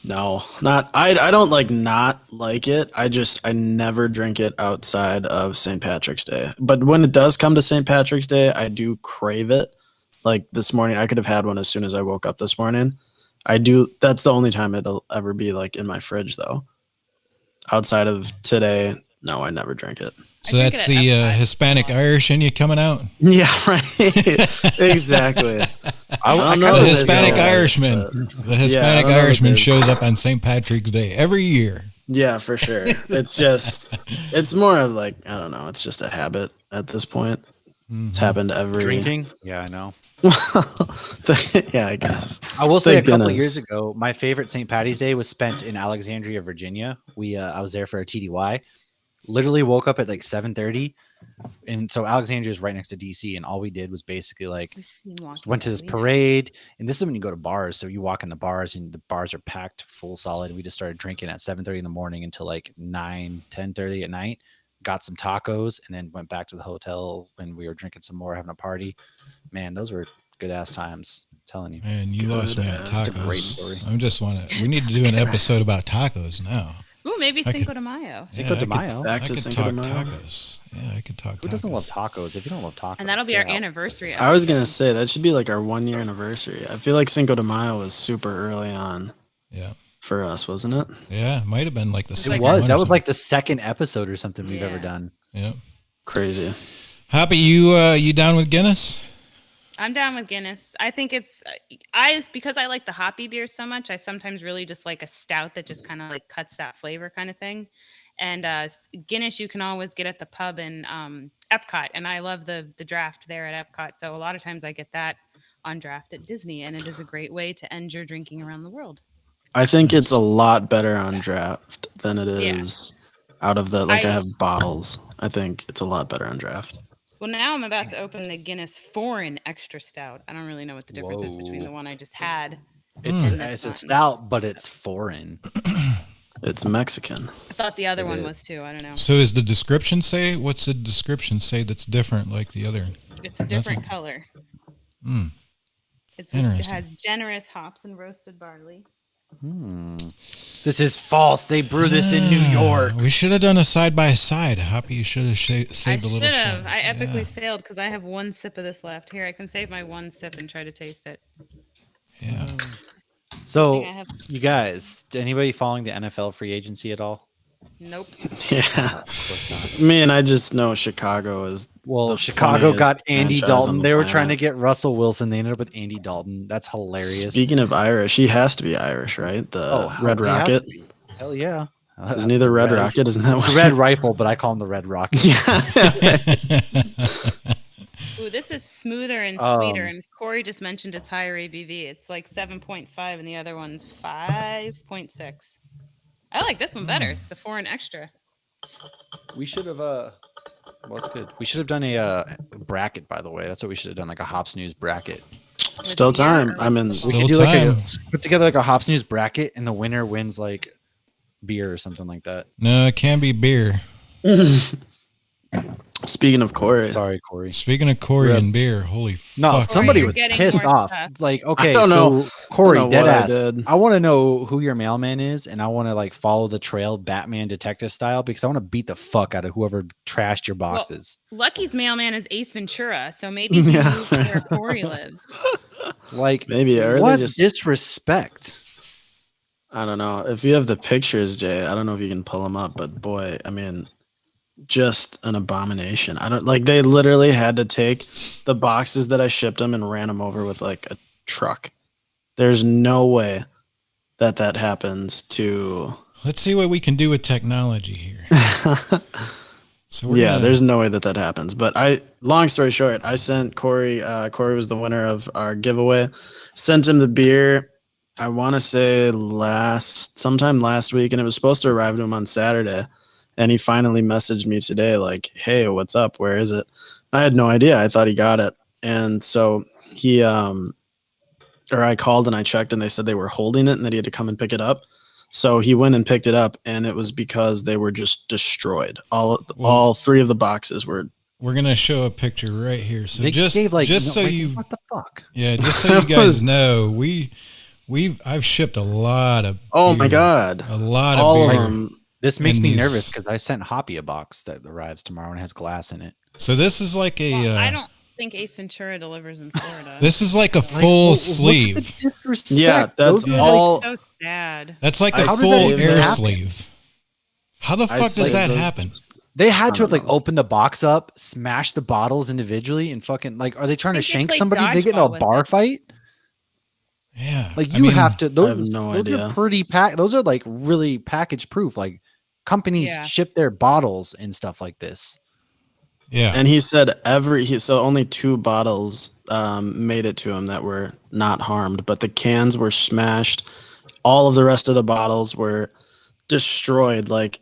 [SPEAKER 4] No, not. I don't not like it. I never drink it outside of St. Patrick's Day. But when it does come to St. Patrick's Day, I do crave it. Like this morning, I could have had one as soon as I woke up this morning. I do. That's the only time it'll ever be like in my fridge, though. Outside of today, no, I never drink it.
[SPEAKER 2] So
[SPEAKER 5] drink
[SPEAKER 2] that's
[SPEAKER 5] it at
[SPEAKER 2] the
[SPEAKER 5] Epcot.
[SPEAKER 2] Hispanic Irish in you coming out?
[SPEAKER 4] Yeah, right. Exactly.
[SPEAKER 3] I
[SPEAKER 4] don't
[SPEAKER 2] The
[SPEAKER 4] know. there's
[SPEAKER 2] Hispanic
[SPEAKER 4] no-
[SPEAKER 2] Irishman. The Hispanic
[SPEAKER 4] don't know that
[SPEAKER 2] Irishman
[SPEAKER 4] there's-
[SPEAKER 2] shows up on St. Patrick's Day every year.
[SPEAKER 4] Yeah, for sure. It's more of like, I don't know. It's just a habit at this point. It's happened every
[SPEAKER 3] Drinking? Yeah, I know.
[SPEAKER 4] Yeah, I guess.
[SPEAKER 3] I will say a
[SPEAKER 4] Thank
[SPEAKER 3] couple
[SPEAKER 4] goodness.
[SPEAKER 3] years ago, my favorite St. Patty's Day was spent in Alexandria, Virginia. I was there for a TDY. Literally woke up at like 7:30, and so Alexandria is right next to DC, and all we did was basically like
[SPEAKER 5] We've seen Walking
[SPEAKER 3] went to
[SPEAKER 5] Dead,
[SPEAKER 3] this
[SPEAKER 5] we know.
[SPEAKER 3] parade. And this is when you go to bars, so you walk in the bars, and the bars are packed full solid. We just started drinking at 7:30 in the morning until like 10:30 at night. Got some tacos, and then went back to the hotel, and we were drinking some more, having a party. Man, those were good ass times. I'm telling you.
[SPEAKER 2] Man, you lost me at
[SPEAKER 4] That's
[SPEAKER 2] tacos.
[SPEAKER 4] a
[SPEAKER 3] great story.
[SPEAKER 2] We need to do an episode about tacos now.
[SPEAKER 5] Ooh, maybe
[SPEAKER 2] I
[SPEAKER 5] Cinco
[SPEAKER 2] could-
[SPEAKER 5] de Mayo.
[SPEAKER 3] Cinco de
[SPEAKER 2] I could-
[SPEAKER 3] Mayo.
[SPEAKER 4] Back
[SPEAKER 2] I
[SPEAKER 4] to
[SPEAKER 2] could
[SPEAKER 4] Cinco
[SPEAKER 2] talk
[SPEAKER 4] de Mayo.
[SPEAKER 2] tacos. Yeah, I could talk tacos.
[SPEAKER 3] Who doesn't love tacos? If you don't love tacos,
[SPEAKER 5] And that'll be our
[SPEAKER 3] get out.
[SPEAKER 5] anniversary.
[SPEAKER 4] I was gonna
[SPEAKER 5] episode.
[SPEAKER 4] say that should be like our 1 year anniversary. I feel like Cinco de Mayo was super early on
[SPEAKER 2] Yeah.
[SPEAKER 4] for us, wasn't it?
[SPEAKER 2] Yeah, might have been like the
[SPEAKER 5] It
[SPEAKER 2] second
[SPEAKER 5] was.
[SPEAKER 2] one
[SPEAKER 3] That
[SPEAKER 2] or
[SPEAKER 3] was like the second episode or something we've ever
[SPEAKER 5] Yeah.
[SPEAKER 3] done.
[SPEAKER 2] something. Yeah.
[SPEAKER 4] Crazy.
[SPEAKER 2] Hoppy, you down with Guinness?
[SPEAKER 5] I'm down with Guinness. I think it's because I like the hoppy beers so much. I sometimes really just like a stout that just kind of like cuts that flavor kind of thing. And Guinness you can always get at the pub in Epcot, and I love the draft there at Epcot. So a lot of times I get that on draft at Disney, and it is a great way to end your drinking around the world.
[SPEAKER 4] I think it's a lot better on draft than it
[SPEAKER 5] Yeah.
[SPEAKER 4] is out of the I
[SPEAKER 5] I-
[SPEAKER 4] have bottles. I think it's a lot better on draft.
[SPEAKER 5] Well, now I'm about to open the Guinness Foreign Extra Stout. I don't really know what the difference is between
[SPEAKER 3] Whoa.
[SPEAKER 5] the one I just had.
[SPEAKER 3] It's
[SPEAKER 5] Mm.
[SPEAKER 3] it's a
[SPEAKER 5] Fun.
[SPEAKER 3] stout, but it's foreign.
[SPEAKER 4] It's Mexican.
[SPEAKER 5] I thought the other
[SPEAKER 3] It
[SPEAKER 5] one
[SPEAKER 3] is.
[SPEAKER 5] was too. I don't know.
[SPEAKER 2] So is the description say? What's the description say that's different like the other?
[SPEAKER 5] It's a different color.
[SPEAKER 2] Mm.
[SPEAKER 5] It
[SPEAKER 2] Interesting.
[SPEAKER 5] has generous hops and roasted barley.
[SPEAKER 3] This is false. They brew this in New York.
[SPEAKER 2] We should have done a side by side. Hoppy, you should have
[SPEAKER 5] I
[SPEAKER 2] saved a little
[SPEAKER 5] should have.
[SPEAKER 2] shot.
[SPEAKER 5] I epically
[SPEAKER 2] Yeah.
[SPEAKER 5] failed because I have one sip of this left. Here, I can save my one sip and try to taste it.
[SPEAKER 2] Yeah.
[SPEAKER 3] So,
[SPEAKER 5] I have-
[SPEAKER 3] you guys, anybody following the NFL free agency at all?
[SPEAKER 5] Nope.
[SPEAKER 4] Yeah.
[SPEAKER 3] Of course not.
[SPEAKER 4] Man, I just know Chicago is
[SPEAKER 3] Well,
[SPEAKER 4] the
[SPEAKER 3] Chicago got
[SPEAKER 4] funniest
[SPEAKER 3] Andy
[SPEAKER 4] franchise
[SPEAKER 3] Dalton.
[SPEAKER 4] on the
[SPEAKER 3] They were trying to
[SPEAKER 4] planet.
[SPEAKER 3] get Russell Wilson. They ended up with Andy Dalton. That's hilarious.
[SPEAKER 4] Speaking of Irish, he has to be Irish, right? The Red
[SPEAKER 3] he has to
[SPEAKER 4] Rocket.
[SPEAKER 3] be. Hell yeah.
[SPEAKER 4] Isn't he the Red Rocket? Isn't that
[SPEAKER 3] It's
[SPEAKER 4] what
[SPEAKER 3] a red rifle, but I call him the Red Rocket.
[SPEAKER 4] Yeah.
[SPEAKER 5] Ooh, this is smoother and sweeter. And Corey just mentioned its higher ABV. It's like 7.5, and the other one's 5.6. I like this one better. The Foreign Extra.
[SPEAKER 3] We should have well, it's good. We should have done a bracket, by the way. That's what we should have done, like a Hops News bracket.
[SPEAKER 4] Still time.
[SPEAKER 5] beer or
[SPEAKER 4] I'm in.
[SPEAKER 3] We
[SPEAKER 2] Still
[SPEAKER 3] could do like
[SPEAKER 2] time.
[SPEAKER 3] put together like a Hops News bracket, and the winner wins like beer or something like that.
[SPEAKER 2] No, it can be beer.
[SPEAKER 4] Speaking of Corey,
[SPEAKER 3] Sorry, Corey.
[SPEAKER 2] Speaking of Corey
[SPEAKER 4] Rip.
[SPEAKER 2] and beer, holy
[SPEAKER 3] No,
[SPEAKER 2] fuck.
[SPEAKER 3] somebody
[SPEAKER 5] you're
[SPEAKER 3] was
[SPEAKER 5] getting
[SPEAKER 3] pissed
[SPEAKER 5] more
[SPEAKER 3] off.
[SPEAKER 5] stuff.
[SPEAKER 3] It's like, okay,
[SPEAKER 4] don't know.
[SPEAKER 3] so Corey,
[SPEAKER 4] I don't know
[SPEAKER 3] dead
[SPEAKER 4] what I
[SPEAKER 3] ass.
[SPEAKER 4] did.
[SPEAKER 3] I want to know who your mailman is, and I want to like follow the trail, Batman detective style, because I want to beat the fuck out of whoever trashed your boxes.
[SPEAKER 5] Lucky's mailman is Ace Ventura, so maybe he
[SPEAKER 4] Yeah.
[SPEAKER 5] moved where Corey lives.
[SPEAKER 3] Like,
[SPEAKER 4] maybe or
[SPEAKER 3] what
[SPEAKER 4] they just
[SPEAKER 3] disrespect?
[SPEAKER 4] I don't know if you have the pictures, Jay. I don't know if you can pull them up, but boy, I mean, just an abomination. I don't like. They literally had to take the boxes that I shipped them and ran them over with like a truck. There's no way that happens to.
[SPEAKER 2] Let's see what we can do with technology here. So
[SPEAKER 4] there's no way that happens. But long story short, I sent Corey. Corey was the winner of our giveaway. Sent him the beer. I want to say sometime last week, and it was supposed to arrive to him on Saturday. And he finally messaged me today, like, "Hey, what's up? Where is it?" I had no idea. I thought he got it, and so I called and I checked, and they said they were holding it and that he had to come and pick it up. So he went and picked it up, and it was because they were just destroyed. All three of the boxes were.
[SPEAKER 2] We're gonna show a picture right here. So
[SPEAKER 3] They gave, like,
[SPEAKER 2] just so
[SPEAKER 3] like,
[SPEAKER 2] you,
[SPEAKER 3] what the fuck?
[SPEAKER 2] yeah, just so you guys know, I've shipped a lot of.
[SPEAKER 4] Oh my
[SPEAKER 2] beer.
[SPEAKER 4] God!
[SPEAKER 2] A lot
[SPEAKER 4] All
[SPEAKER 2] of
[SPEAKER 4] of
[SPEAKER 2] beer.
[SPEAKER 4] them.
[SPEAKER 3] This makes
[SPEAKER 2] And
[SPEAKER 3] me
[SPEAKER 2] these-
[SPEAKER 3] nervous because I sent Hoppy a box that arrives tomorrow and has glass in it.
[SPEAKER 2] So this is like a.
[SPEAKER 5] Well, I don't think Ace Ventura delivers in Florida.
[SPEAKER 2] This is like a
[SPEAKER 3] Like,
[SPEAKER 2] full
[SPEAKER 3] look at
[SPEAKER 2] sleeve.
[SPEAKER 3] the disrespect.
[SPEAKER 4] Yeah, that's
[SPEAKER 3] Those are,
[SPEAKER 4] all.
[SPEAKER 5] so sad.
[SPEAKER 2] That's like a
[SPEAKER 4] How does
[SPEAKER 2] full
[SPEAKER 4] that even
[SPEAKER 2] air
[SPEAKER 4] happen?
[SPEAKER 2] sleeve. How the
[SPEAKER 4] I
[SPEAKER 2] fuck does
[SPEAKER 4] saved
[SPEAKER 2] that
[SPEAKER 4] those-
[SPEAKER 2] happen?
[SPEAKER 3] They had
[SPEAKER 4] I
[SPEAKER 3] to have
[SPEAKER 4] don't
[SPEAKER 3] like
[SPEAKER 4] know.
[SPEAKER 3] opened the box up, smashed the bottles individually, and fucking like, are they trying to
[SPEAKER 5] I think they
[SPEAKER 3] shank
[SPEAKER 5] play
[SPEAKER 3] somebody? They get in a
[SPEAKER 5] dodgeball with
[SPEAKER 3] bar
[SPEAKER 5] it.
[SPEAKER 3] fight?
[SPEAKER 2] Yeah.
[SPEAKER 3] Like
[SPEAKER 2] I
[SPEAKER 3] you
[SPEAKER 2] mean,
[SPEAKER 3] have to.
[SPEAKER 4] have
[SPEAKER 3] Those,
[SPEAKER 4] no
[SPEAKER 3] those
[SPEAKER 4] idea.
[SPEAKER 3] are pretty pack. Those are like really package proof. Like companies
[SPEAKER 5] Yeah.
[SPEAKER 3] ship their bottles and stuff like this.
[SPEAKER 2] Yeah.
[SPEAKER 4] And he said so only 2 bottles made it to him that were not harmed, but the cans were smashed. All of the rest of the bottles were destroyed. Like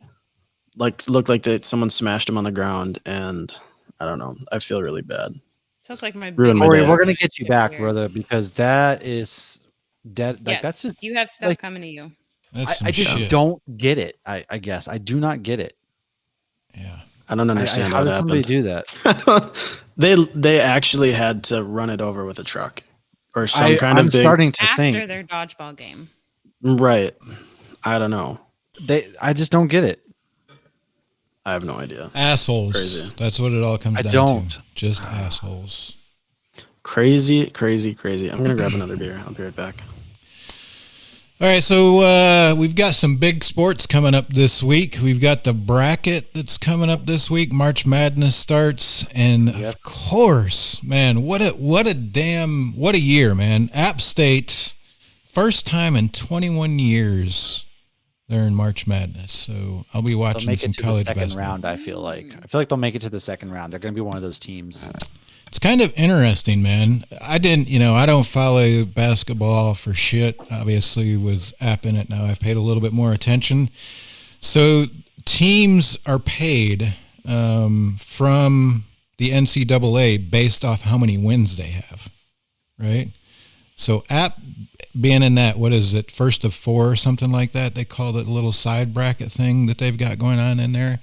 [SPEAKER 4] looked like someone smashed them on the ground, and I don't know. I feel really bad.
[SPEAKER 5] Sounds like my
[SPEAKER 4] Ruined my
[SPEAKER 3] Corey,
[SPEAKER 4] day.
[SPEAKER 3] we're gonna get you
[SPEAKER 5] Shit
[SPEAKER 3] back,
[SPEAKER 5] here.
[SPEAKER 3] brother, because that is dead. Like
[SPEAKER 5] Yes,
[SPEAKER 3] that's just.
[SPEAKER 5] you have stuff
[SPEAKER 3] like-
[SPEAKER 5] coming to you.
[SPEAKER 2] That's
[SPEAKER 3] I
[SPEAKER 2] some
[SPEAKER 3] just
[SPEAKER 2] shit.
[SPEAKER 3] don't get it. I guess I do not get it.
[SPEAKER 2] Yeah.
[SPEAKER 4] I don't understand
[SPEAKER 3] how
[SPEAKER 4] how
[SPEAKER 3] does
[SPEAKER 4] it
[SPEAKER 3] somebody
[SPEAKER 4] happened.
[SPEAKER 3] do that?
[SPEAKER 4] They actually had to run it over with a truck or some kind
[SPEAKER 3] I'm
[SPEAKER 4] of big.
[SPEAKER 3] starting to
[SPEAKER 5] After
[SPEAKER 3] think
[SPEAKER 5] their dodgeball game.
[SPEAKER 4] Right. I don't know.
[SPEAKER 3] I just don't get it.
[SPEAKER 4] I have no idea.
[SPEAKER 2] Assholes.
[SPEAKER 4] Crazy.
[SPEAKER 2] That's what it all comes
[SPEAKER 3] I
[SPEAKER 2] down
[SPEAKER 3] don't.
[SPEAKER 2] to. Just assholes.
[SPEAKER 4] Crazy. I'm gonna grab another beer. I'll be right back.
[SPEAKER 2] All right, so we've got some big sports coming up this week. We've got the bracket that's coming up this week. March Madness starts, and of course, man, what a year, man! App State, first time in 21 years they're in March Madness. So I'll be
[SPEAKER 3] They'll
[SPEAKER 2] watching
[SPEAKER 3] make
[SPEAKER 2] some
[SPEAKER 3] it to the
[SPEAKER 2] college
[SPEAKER 3] second
[SPEAKER 2] basketball.
[SPEAKER 3] round. I feel like they'll make it to the second round. They're going to be one of those teams.
[SPEAKER 2] It's kind of interesting, man. I don't follow basketball for shit. Obviously, with App in it now, I've paid a little bit more attention. So teams are paid from the NCAA based off how many wins they have, right? So App being in that, what is it, first of 4 or something like that? They called it a little side bracket thing that they've got going on in there.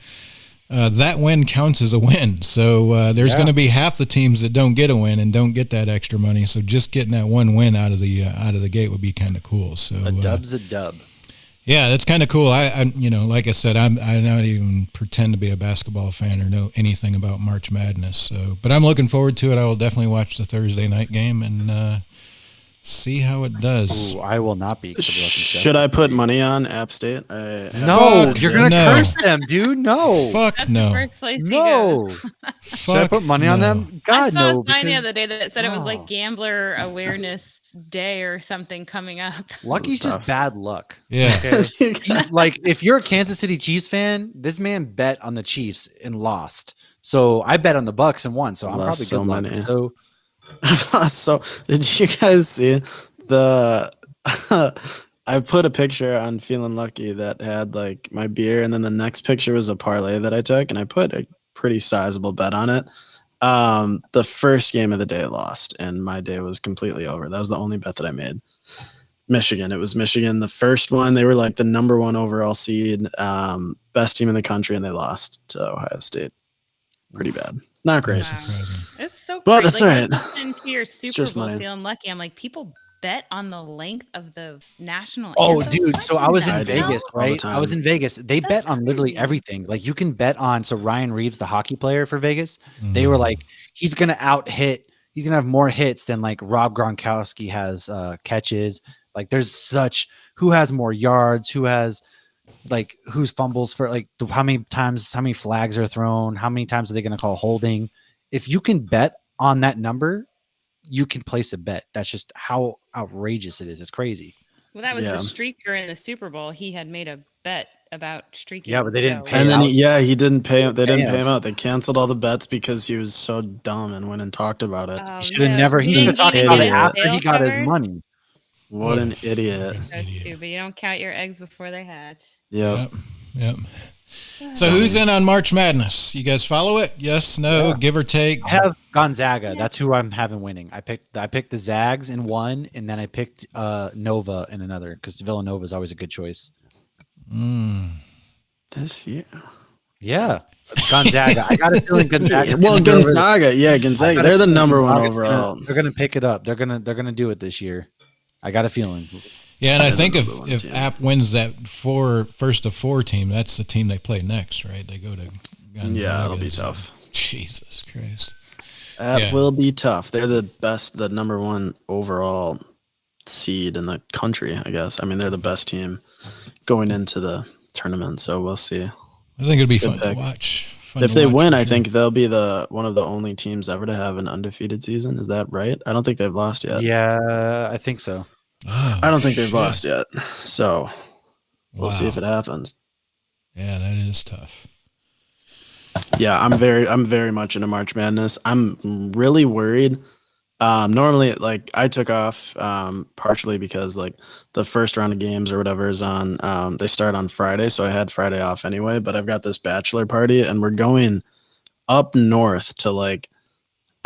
[SPEAKER 2] That win counts as a win. So there's going to be half the teams that don't get a win and don't get that extra money. So just getting that one win out of the gate would be kind of cool. So
[SPEAKER 3] A dub's a dub.
[SPEAKER 2] yeah, that's kind of cool. I like I said, I don't even pretend to be a basketball fan or know anything about March Madness. So, but I'm looking forward to it. I will definitely watch the Thursday night game and see how it does.
[SPEAKER 3] Ooh, I will not be.
[SPEAKER 4] Should I put money on App State?
[SPEAKER 3] No,
[SPEAKER 2] Fuck
[SPEAKER 3] you're gonna
[SPEAKER 2] no.
[SPEAKER 3] curse them, dude. No,
[SPEAKER 2] Fuck
[SPEAKER 5] That's
[SPEAKER 2] no.
[SPEAKER 5] the first place he
[SPEAKER 3] no.
[SPEAKER 5] goes.
[SPEAKER 3] Should I
[SPEAKER 2] Fuck
[SPEAKER 3] put money on
[SPEAKER 2] no.
[SPEAKER 3] them? God,
[SPEAKER 5] I saw
[SPEAKER 3] no.
[SPEAKER 5] a sign the
[SPEAKER 3] because-
[SPEAKER 5] other day that said it was
[SPEAKER 3] no.
[SPEAKER 5] like Gambler Awareness Day or something coming up.
[SPEAKER 3] Lucky's just
[SPEAKER 4] Tough.
[SPEAKER 3] bad luck.
[SPEAKER 2] Yeah.
[SPEAKER 3] Okay? Like if you're a Kansas City Chiefs fan, this man bet on the Chiefs and lost. So I bet on the Bucks and won. So I'm
[SPEAKER 4] Lost
[SPEAKER 3] probably
[SPEAKER 4] so
[SPEAKER 3] good luck.
[SPEAKER 4] many.
[SPEAKER 3] So
[SPEAKER 4] So did you guys see the? I put a picture on Feeling Lucky that had like my beer, and then the next picture was a parlay that I took, and I put a pretty sizable bet on it. The first game of the day lost, and my day was completely over. That was the only bet that I made. Michigan. It was Michigan. The first one, they were like the number 1 overall seed, best team in the country, and they lost to Ohio State. Pretty bad. Not great.
[SPEAKER 5] Wow.
[SPEAKER 2] Surprising.
[SPEAKER 5] It's so
[SPEAKER 4] Well,
[SPEAKER 5] great.
[SPEAKER 4] that's
[SPEAKER 5] like,
[SPEAKER 4] all
[SPEAKER 5] I
[SPEAKER 4] right.
[SPEAKER 5] listened to your Super
[SPEAKER 4] just
[SPEAKER 5] Bowl
[SPEAKER 4] money.
[SPEAKER 5] feeling lucky. I'm like, people bet on the length of the national
[SPEAKER 3] Oh,
[SPEAKER 5] anthem?
[SPEAKER 3] dude.
[SPEAKER 5] What
[SPEAKER 3] So I was
[SPEAKER 5] the
[SPEAKER 3] in
[SPEAKER 4] do.
[SPEAKER 5] hell?
[SPEAKER 3] Vegas,
[SPEAKER 4] All the
[SPEAKER 3] right? I was
[SPEAKER 4] time.
[SPEAKER 3] in Vegas. They
[SPEAKER 5] That's
[SPEAKER 3] bet on literally
[SPEAKER 5] crazy.
[SPEAKER 3] everything. Like you can bet on. So Ryan Reeves, the hockey player for Vegas, they were like, he's gonna out hit. He's gonna have more hits than like Rob Gronkowski has catches. Like there's who has more yards, who's fumbles for how many flags are thrown, how many times are they going to call holding. If you can bet on that number, you can place a bet. That's just how outrageous it is. It's crazy.
[SPEAKER 5] Well, that was the streaker in the Super Bowl. He had made a bet about streaking.
[SPEAKER 3] Yeah, but they didn't pay
[SPEAKER 4] and then
[SPEAKER 3] out.
[SPEAKER 4] he didn't pay. They didn't pay him out. They canceled all the bets because he was so dumb and went and talked about it.
[SPEAKER 3] He should have never. He should have talked about it after he got his money.
[SPEAKER 4] What an idiot!
[SPEAKER 5] So stupid. You don't count your eggs before they hatch.
[SPEAKER 4] Yep.
[SPEAKER 2] So who's in on March Madness? You guys follow it? Yes, no, give or take.
[SPEAKER 3] I have Gonzaga. That's who I'm having winning. I picked the Zags in one, and then I picked Nova in another because Villanova is always a good choice.
[SPEAKER 4] This year.
[SPEAKER 3] Yeah. Gonzaga. I got a feeling Gonzaga.
[SPEAKER 4] Gonzaga. Yeah, Gonzaga. They're the number one overall.
[SPEAKER 3] They're gonna pick it up. They're gonna do it this year. I got a feeling.
[SPEAKER 2] Yeah, and I think if App wins that first of four team, that's the team they play next, right? They go to Gonzaga.
[SPEAKER 4] Yeah, it'll be tough.
[SPEAKER 2] Jesus Christ.
[SPEAKER 4] App will be tough. They're the number one overall seed in the country, I guess. I mean, they're the best team going into the tournament, so we'll see.
[SPEAKER 2] I think it'll be fun to watch.
[SPEAKER 4] If they win, I think they'll be one of the only teams ever to have an undefeated season. Is that right? I don't think they've lost yet.
[SPEAKER 3] Yeah, I think so.
[SPEAKER 2] Oh,
[SPEAKER 4] I don't think they've lost yet. So we'll see if it happens.
[SPEAKER 2] Yeah, that is tough.
[SPEAKER 4] Yeah, I'm very much into March Madness. I'm really worried. Normally, like I took off partially because like the first round of games or whatever is on. They start on Friday, so I had Friday off anyway. But I've got this bachelor party, and we're going up north to like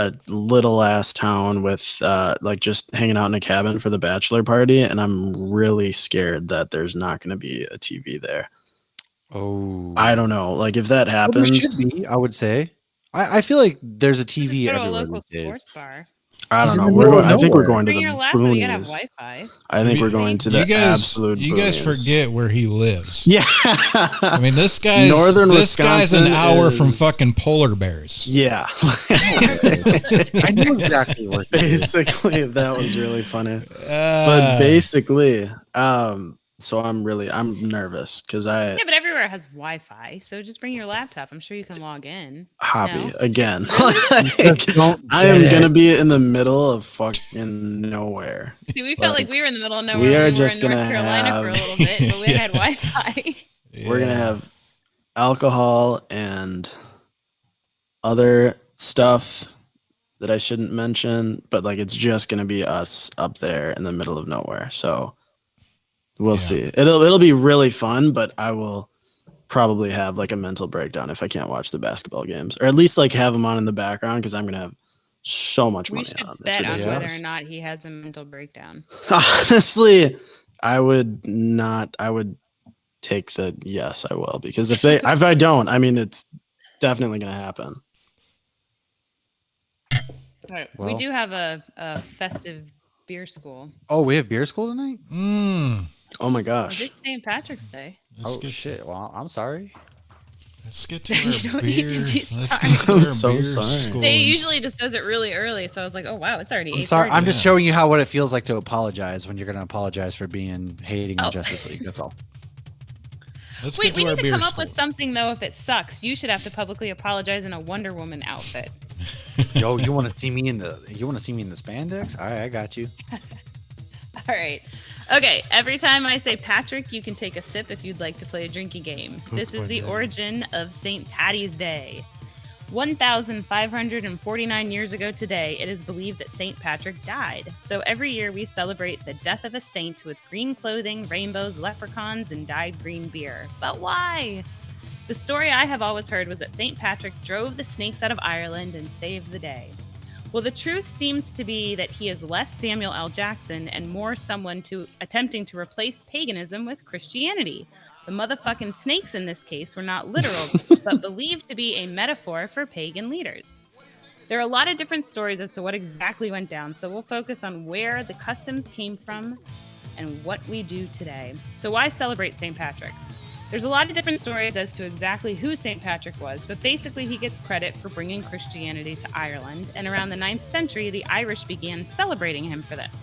[SPEAKER 4] a little ass town with like just hanging out in a cabin for the bachelor party, and I'm really scared that there's not going to be a TV there.
[SPEAKER 3] Oh,
[SPEAKER 4] I don't know. Like if that happens,
[SPEAKER 3] there should be, I would say. I feel like there's a TV
[SPEAKER 5] Go to a
[SPEAKER 3] everywhere
[SPEAKER 5] local
[SPEAKER 3] these days.
[SPEAKER 5] sports bar.
[SPEAKER 4] I don't know. I think we're going to
[SPEAKER 5] Bring
[SPEAKER 4] the
[SPEAKER 5] your laptop. You gotta have
[SPEAKER 4] boonies.
[SPEAKER 5] Wi-Fi.
[SPEAKER 4] I think we're going to the absolute.
[SPEAKER 2] You guys
[SPEAKER 4] boonies.
[SPEAKER 2] forget where he lives.
[SPEAKER 4] Yeah,
[SPEAKER 2] I mean this guy's
[SPEAKER 4] Northern
[SPEAKER 2] this guy's an
[SPEAKER 4] Wisconsin
[SPEAKER 2] hour from
[SPEAKER 4] is-
[SPEAKER 2] fucking polar bears.
[SPEAKER 4] Yeah.
[SPEAKER 3] I knew exactly what.
[SPEAKER 4] Basically, that was really funny. But basically, so I'm nervous because
[SPEAKER 5] Yeah, but everywhere has Wi-Fi, so just bring your laptop. I'm sure you can log in.
[SPEAKER 4] Hoppy
[SPEAKER 5] No?
[SPEAKER 4] again.
[SPEAKER 3] Don't
[SPEAKER 4] I am gonna be in the middle of fucking nowhere.
[SPEAKER 5] See, we felt like we were in the middle of nowhere.
[SPEAKER 4] We
[SPEAKER 5] when
[SPEAKER 4] are
[SPEAKER 5] were
[SPEAKER 4] just
[SPEAKER 5] in North
[SPEAKER 4] gonna
[SPEAKER 5] Carolina
[SPEAKER 4] have-
[SPEAKER 5] for a little bit, but we had Wi-Fi.
[SPEAKER 4] We're gonna have alcohol and other stuff that I shouldn't mention, but like it's just gonna be us up there in the middle of nowhere. So we'll see. It'll be really fun, but I will probably have like a mental breakdown if I can't watch the basketball games, or at least like have them on in the background because I'm gonna have so much
[SPEAKER 5] We
[SPEAKER 4] money
[SPEAKER 5] should
[SPEAKER 4] on them.
[SPEAKER 5] bet on whether
[SPEAKER 4] ridiculous.
[SPEAKER 5] or not he has a mental breakdown.
[SPEAKER 4] Honestly, I would not. I would take the yes. I will because if I don't, I mean it's definitely gonna happen.
[SPEAKER 5] All right. We
[SPEAKER 3] Well-
[SPEAKER 5] do have a festive beer school.
[SPEAKER 3] Oh, we have beer school tonight.
[SPEAKER 4] Oh my
[SPEAKER 5] Oh,
[SPEAKER 4] gosh.
[SPEAKER 5] this St. Patrick's Day.
[SPEAKER 3] Oh shit! Well, I'm sorry.
[SPEAKER 2] Let's get to
[SPEAKER 5] You
[SPEAKER 2] our
[SPEAKER 5] don't need
[SPEAKER 2] beer.
[SPEAKER 5] to be
[SPEAKER 2] Let's
[SPEAKER 5] sorry.
[SPEAKER 2] get to
[SPEAKER 4] I'm
[SPEAKER 2] our
[SPEAKER 4] so
[SPEAKER 2] beer
[SPEAKER 4] sorry.
[SPEAKER 2] scores.
[SPEAKER 5] They usually just does it really early, so I was like, oh wow, it's already.
[SPEAKER 3] I'm sorry.
[SPEAKER 5] 8:30.
[SPEAKER 3] I'm just showing you what it feels like to apologize when you're going to apologize for hating on
[SPEAKER 5] Oh.
[SPEAKER 3] Justice League. That's all.
[SPEAKER 2] Let's
[SPEAKER 5] Wait,
[SPEAKER 2] get
[SPEAKER 5] we
[SPEAKER 2] to our
[SPEAKER 5] need to
[SPEAKER 2] beer
[SPEAKER 5] come up
[SPEAKER 2] score.
[SPEAKER 5] with something though. If it sucks, you should have to publicly apologize in a Wonder Woman outfit.
[SPEAKER 3] Yo, you want to see me in the spandex? All right, I got you.
[SPEAKER 5] All right. Okay, every time I say Patrick, you can take a sip if you'd like to play a drinking game. This is the origin of St. Patty's Day. 1,549 years ago today, it is believed that St. Patrick died. So every year we celebrate the death of a saint with green clothing, rainbows, leprechauns, and dyed green beer. But why? The story I have always heard was that St. Patrick drove the snakes out of Ireland and saved the day. Well, the truth seems to be that he is less Samuel L. Jackson and more someone attempting to replace paganism with Christianity. The motherfucking snakes in this case were not literal, but believed to be a metaphor for pagan leaders. There are a lot of different stories as to what exactly went down, so we'll focus on where the customs came from and what we do today. So why celebrate St. Patrick? There's a lot of different stories as to exactly who St. Patrick was, but basically he gets credit for bringing Christianity to Ireland, and around the 9th century, the Irish began celebrating him for this.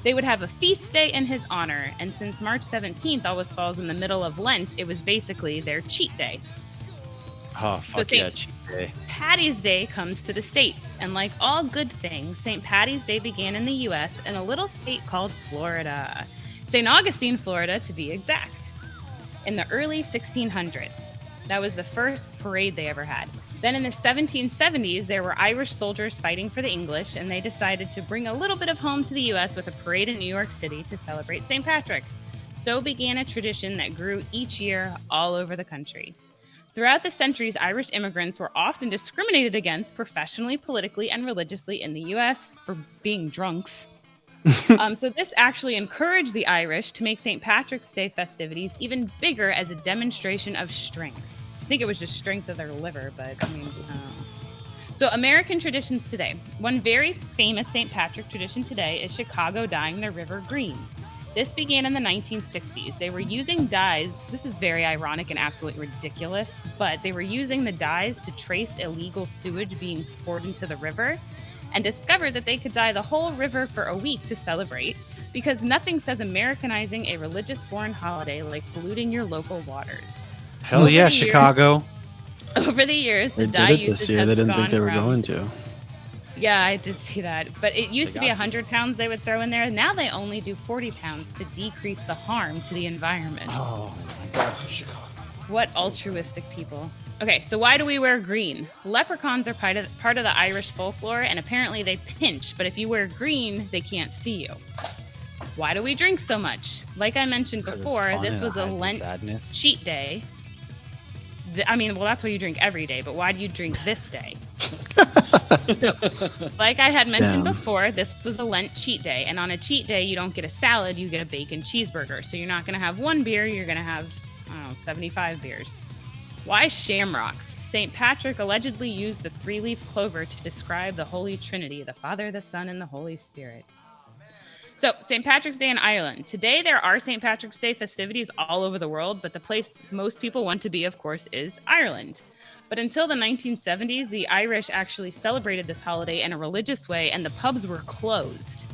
[SPEAKER 5] They would have a feast day in his honor, and since March 17th always falls in the middle of Lent, it was basically their cheat day.
[SPEAKER 3] Oh, fuck
[SPEAKER 5] So
[SPEAKER 3] yeah, cheat day.
[SPEAKER 5] Patty's Day comes to the States, and like all good things, St. Patty's Day began in the U.S. in a little state called Florida. St. Augustine, Florida, to be exact. In the early 1600s. That was the first parade they ever had. Then in the 1770s, there were Irish soldiers fighting for the English, and they decided to bring a little bit of home to the U.S. with a parade in New York City to celebrate St. Patrick. So began a tradition that grew each year all over the country. Throughout the centuries, Irish immigrants were often discriminated against professionally, politically, and religiously in the U.S. for being drunks. So this actually encouraged the Irish to make St. Patrick's Day festivities even bigger as a demonstration of strength. I think it was just strength of their liver, but I mean, So American traditions today. One very famous St. Patrick tradition today is Chicago dyeing their river green. This began in the 1960s. They were using dyes. This is very ironic and absolutely ridiculous, but they were using the dyes to trace illegal sewage being poured into the river, and discovered that they could dye the whole river for a week to celebrate, because nothing says Americanizing a religious foreign holiday like polluting your local waters.
[SPEAKER 3] Hell yeah, Chicago.
[SPEAKER 5] Over the years, the
[SPEAKER 4] They
[SPEAKER 5] dye
[SPEAKER 4] did it
[SPEAKER 5] usage
[SPEAKER 4] this year.
[SPEAKER 5] has
[SPEAKER 4] They didn't think
[SPEAKER 5] gone
[SPEAKER 4] they were
[SPEAKER 5] from-
[SPEAKER 4] going to.
[SPEAKER 5] Yeah, I did see that. But it used
[SPEAKER 3] They
[SPEAKER 5] to be
[SPEAKER 3] got
[SPEAKER 5] 100 pounds they would throw in there. Now they only do 40 pounds to decrease the harm to the environment.
[SPEAKER 3] Oh my god, Chicago.
[SPEAKER 5] What altruistic people. Okay, so why do we wear green? Leprechauns are part of the Irish folklore, and apparently they pinch, but if you wear green, they can't see you. Why do we drink so much? Like I mentioned
[SPEAKER 3] 'Cause it's
[SPEAKER 5] before,
[SPEAKER 3] fun
[SPEAKER 5] this
[SPEAKER 3] and
[SPEAKER 5] was
[SPEAKER 3] it
[SPEAKER 5] a
[SPEAKER 3] hides the
[SPEAKER 5] Lent
[SPEAKER 3] sadness.
[SPEAKER 5] cheat day. I mean, well, that's why you drink every day, but why do you drink this day? So, like I had mentioned
[SPEAKER 4] Damn.
[SPEAKER 5] before, this was a Lent cheat day, and on a cheat day, you don't get a salad, you get a bacon cheeseburger. So you're not going to have one beer, you're going to have, I don't know, 75 beers. Why shamrocks? St. Patrick allegedly used the three-leaf clover to describe the Holy Trinity, the Father, the Son, and the Holy Spirit. So, St. Patrick's Day in Ireland. Today, there are St. Patrick's Day festivities all over the world, but the place most people want to be, of course, is Ireland. But until the 1970s, the Irish actually celebrated this holiday in a religious way, and the pubs were closed.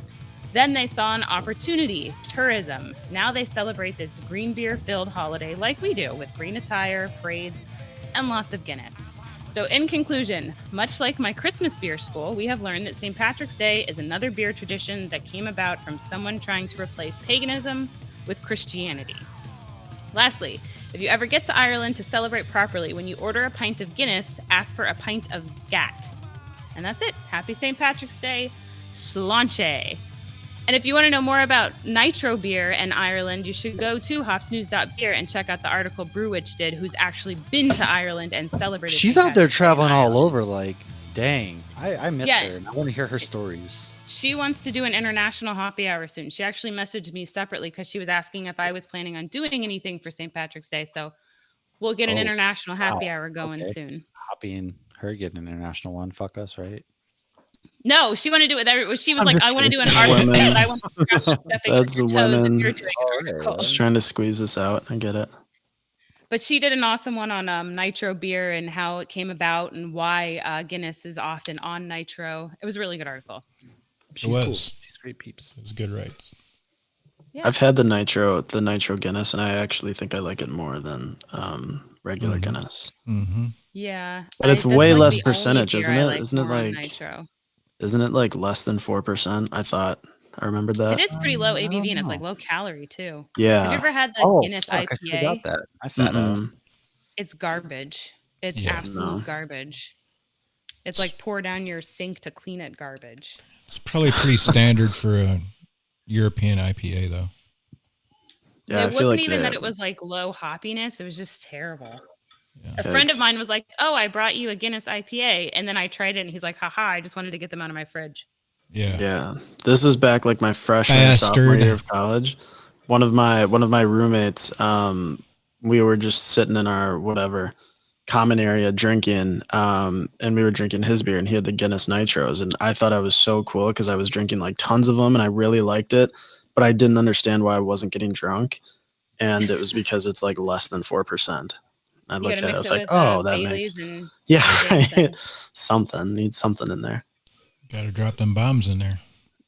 [SPEAKER 5] Then they saw an opportunity, tourism. Now they celebrate this green beer-filled holiday like we do, with green attire, parades, and lots of Guinness. So in conclusion, much like my Christmas beer school, we have learned that St. Patrick's Day is another beer tradition that came about from someone trying to replace paganism with Christianity. Lastly, if you ever get to Ireland to celebrate properly, when you order a pint of Guinness, ask for a pint of Gat. And that's it. Happy St. Patrick's Day. Sláinte. And if you want to know more about nitro beer in Ireland, you should go to hopsnews.beer and check out the article Brewwitch did, who's actually been to Ireland and celebrated.
[SPEAKER 3] She's
[SPEAKER 5] St.
[SPEAKER 3] out there
[SPEAKER 5] Patrick's Day in
[SPEAKER 3] traveling all
[SPEAKER 5] Ireland.
[SPEAKER 3] over, like, dang. I miss
[SPEAKER 5] Yeah.
[SPEAKER 3] her, and I want to hear her stories.
[SPEAKER 5] She wants to do an international happy hour soon. She actually messaged me separately because she was asking if I was planning on doing anything for St. Patrick's Day. So we'll get an
[SPEAKER 3] Oh,
[SPEAKER 5] international happy
[SPEAKER 3] wow.
[SPEAKER 5] hour going
[SPEAKER 3] Okay.
[SPEAKER 5] soon.
[SPEAKER 3] Hoppy and her getting an international one. Fuck us, right?
[SPEAKER 5] No, she wanted to do it with everyone. She was
[SPEAKER 3] I'm
[SPEAKER 5] like,
[SPEAKER 3] just
[SPEAKER 5] I want to do an
[SPEAKER 4] kidding.
[SPEAKER 5] article
[SPEAKER 4] Women.
[SPEAKER 5] because I want to stop stepping on
[SPEAKER 4] That's
[SPEAKER 5] your toes if
[SPEAKER 4] women.
[SPEAKER 5] you're doing an article.
[SPEAKER 4] Just trying to squeeze this out. I get it.
[SPEAKER 5] But she did an awesome one on nitro beer and how it came about and why Guinness is often on nitro. It was a really good article.
[SPEAKER 3] She's
[SPEAKER 2] was.
[SPEAKER 3] cool. She's great peeps.
[SPEAKER 2] It was good, right?
[SPEAKER 5] Yeah.
[SPEAKER 4] I've had the nitro Guinness, and I actually think I like it more than regular
[SPEAKER 2] Mhm.
[SPEAKER 4] Guinness.
[SPEAKER 2] Mm-hmm.
[SPEAKER 5] Yeah.
[SPEAKER 4] But it's
[SPEAKER 5] that's
[SPEAKER 4] way
[SPEAKER 5] like
[SPEAKER 4] less
[SPEAKER 5] the only
[SPEAKER 4] percentage,
[SPEAKER 5] beer
[SPEAKER 4] isn't
[SPEAKER 5] I
[SPEAKER 4] it?
[SPEAKER 5] like
[SPEAKER 4] Isn't it
[SPEAKER 5] more on
[SPEAKER 4] like-
[SPEAKER 5] nitro?
[SPEAKER 4] Isn't it like less than 4%? I thought I remembered that.
[SPEAKER 5] It is pretty low
[SPEAKER 3] I don't
[SPEAKER 5] ABV and it's like
[SPEAKER 3] know.
[SPEAKER 5] low calorie too. Have
[SPEAKER 4] Yeah.
[SPEAKER 5] you ever had the
[SPEAKER 3] Oh,
[SPEAKER 5] Guinness
[SPEAKER 3] fuck, I
[SPEAKER 5] IPA?
[SPEAKER 3] forgot that. I fat ass.
[SPEAKER 4] Mm-mm.
[SPEAKER 5] It's garbage. It's
[SPEAKER 2] Yeah.
[SPEAKER 5] absolute
[SPEAKER 4] No.
[SPEAKER 5] garbage. It's like pour down your sink to clean it garbage.
[SPEAKER 2] It's probably pretty standard for a European IPA, though.
[SPEAKER 4] Yeah,
[SPEAKER 5] it
[SPEAKER 4] I
[SPEAKER 5] wasn't
[SPEAKER 4] feel like
[SPEAKER 5] even that
[SPEAKER 4] they-
[SPEAKER 5] it was like low hoppiness. It was just terrible.
[SPEAKER 2] Yeah.
[SPEAKER 5] A friend of
[SPEAKER 4] It's-
[SPEAKER 5] mine was like, "Oh, I brought you a Guinness IPA," and then I tried it, and he's like, "Haha, I just wanted to get them out of my fridge."
[SPEAKER 2] Yeah.
[SPEAKER 4] Yeah, this was back like my freshman or sophomore
[SPEAKER 2] Bastard.
[SPEAKER 4] year of college. One of my roommates, we were just sitting in our whatever common area drinking, and we were drinking his beer, and he had the Guinness Nitros, and I thought I was so cool because I was drinking like tons of them, and I really liked it, but I didn't understand why I wasn't getting drunk, and it was because it's like less than 4%. I
[SPEAKER 5] You
[SPEAKER 4] looked
[SPEAKER 5] gotta
[SPEAKER 4] at it, I
[SPEAKER 5] mix
[SPEAKER 4] was
[SPEAKER 5] it
[SPEAKER 4] like,
[SPEAKER 5] with
[SPEAKER 4] oh, that
[SPEAKER 5] Baileys
[SPEAKER 4] makes
[SPEAKER 5] and
[SPEAKER 4] yeah,
[SPEAKER 5] Jameson.
[SPEAKER 4] something needs something in there.
[SPEAKER 2] Got to drop them bombs in there.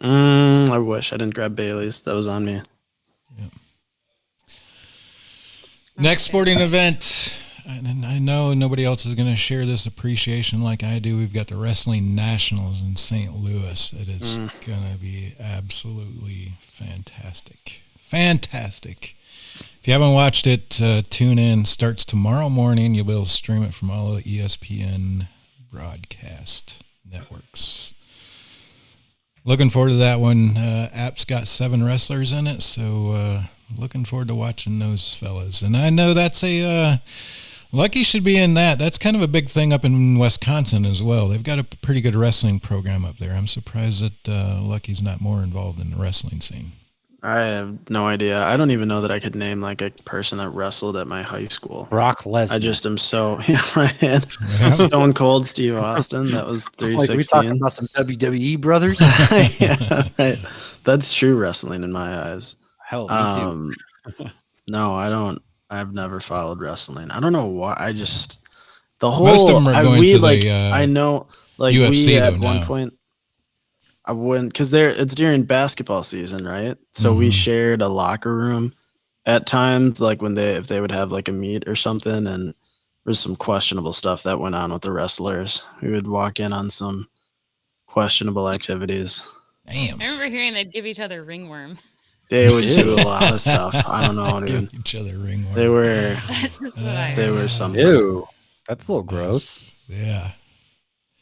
[SPEAKER 4] I wish I didn't grab Bailey's. That was on me.
[SPEAKER 2] Next sporting event. And I know nobody else is going to share this appreciation like I do. We've got the Wrestling Nationals in St. Louis. It is going to be absolutely fantastic. Fantastic. If you haven't watched it, tune in. Starts tomorrow morning. You'll be able to stream it from all the ESPN broadcast networks. Looking forward to that one. App's got 7 wrestlers in it, so looking forward to watching those fellas. And I know that's Lucky should be in that. That's kind of a big thing up in Wisconsin as well. They've got a pretty good wrestling program up there. I'm surprised that Lucky's not more involved in the wrestling scene.
[SPEAKER 4] I have no idea. I don't even know that I could name like a person that wrestled at my high school.
[SPEAKER 3] Brock Lesnar.
[SPEAKER 4] I just am so right. Stone Cold Steve Austin. That was 316.
[SPEAKER 3] Like we talking about some WWE brothers.
[SPEAKER 4] Yeah, right. That's true wrestling in my eyes.
[SPEAKER 3] Hell, me too.
[SPEAKER 4] No, I don't. I've never followed wrestling. I don't know why. I just the whole.
[SPEAKER 2] Most of them are going to the
[SPEAKER 4] I know, like
[SPEAKER 2] UFC
[SPEAKER 4] we at
[SPEAKER 2] though,
[SPEAKER 4] one
[SPEAKER 2] now.
[SPEAKER 4] point. I wouldn't, because it's during basketball season, right? So we shared a locker room at times, like if they would have like a meet or something, and there was some questionable stuff that went on with the wrestlers. We would walk in on some questionable activities.
[SPEAKER 2] Damn.
[SPEAKER 5] I remember hearing they'd give each other ringworm.
[SPEAKER 4] They would do a lot of stuff. I don't know, dude.
[SPEAKER 2] Each other ringworm.
[SPEAKER 4] They were
[SPEAKER 5] That's just what I
[SPEAKER 4] they
[SPEAKER 5] heard.
[SPEAKER 4] were something.
[SPEAKER 3] Ew, that's a little gross.
[SPEAKER 2] Yeah.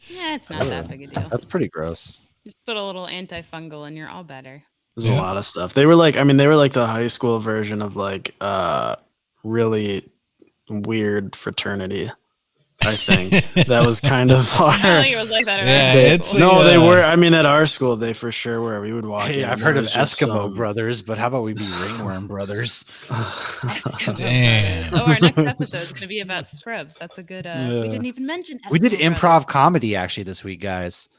[SPEAKER 5] Yeah, it's not that big a deal.
[SPEAKER 3] That's pretty gross.
[SPEAKER 5] Just put a little antifungal and you're all better.
[SPEAKER 4] There's a lot of stuff. They were like the high school version of like really weird fraternity. I think that was kind of
[SPEAKER 5] I
[SPEAKER 4] our.
[SPEAKER 5] don't think it was like that.
[SPEAKER 2] Yeah, it's
[SPEAKER 4] No, they were. I mean, at our school, they for sure were. We would walk in.
[SPEAKER 3] Hey, I've
[SPEAKER 4] and
[SPEAKER 3] heard
[SPEAKER 4] it
[SPEAKER 3] of
[SPEAKER 4] was just
[SPEAKER 3] Eskimo brothers, but how about we be ringworm brothers?
[SPEAKER 2] Damn.
[SPEAKER 5] Oh, our next episode is going to be about scrubs. That's a good. We didn't even mention.
[SPEAKER 3] We did
[SPEAKER 5] Eskimo
[SPEAKER 3] improv
[SPEAKER 5] brothers.
[SPEAKER 3] comedy actually this week, guys.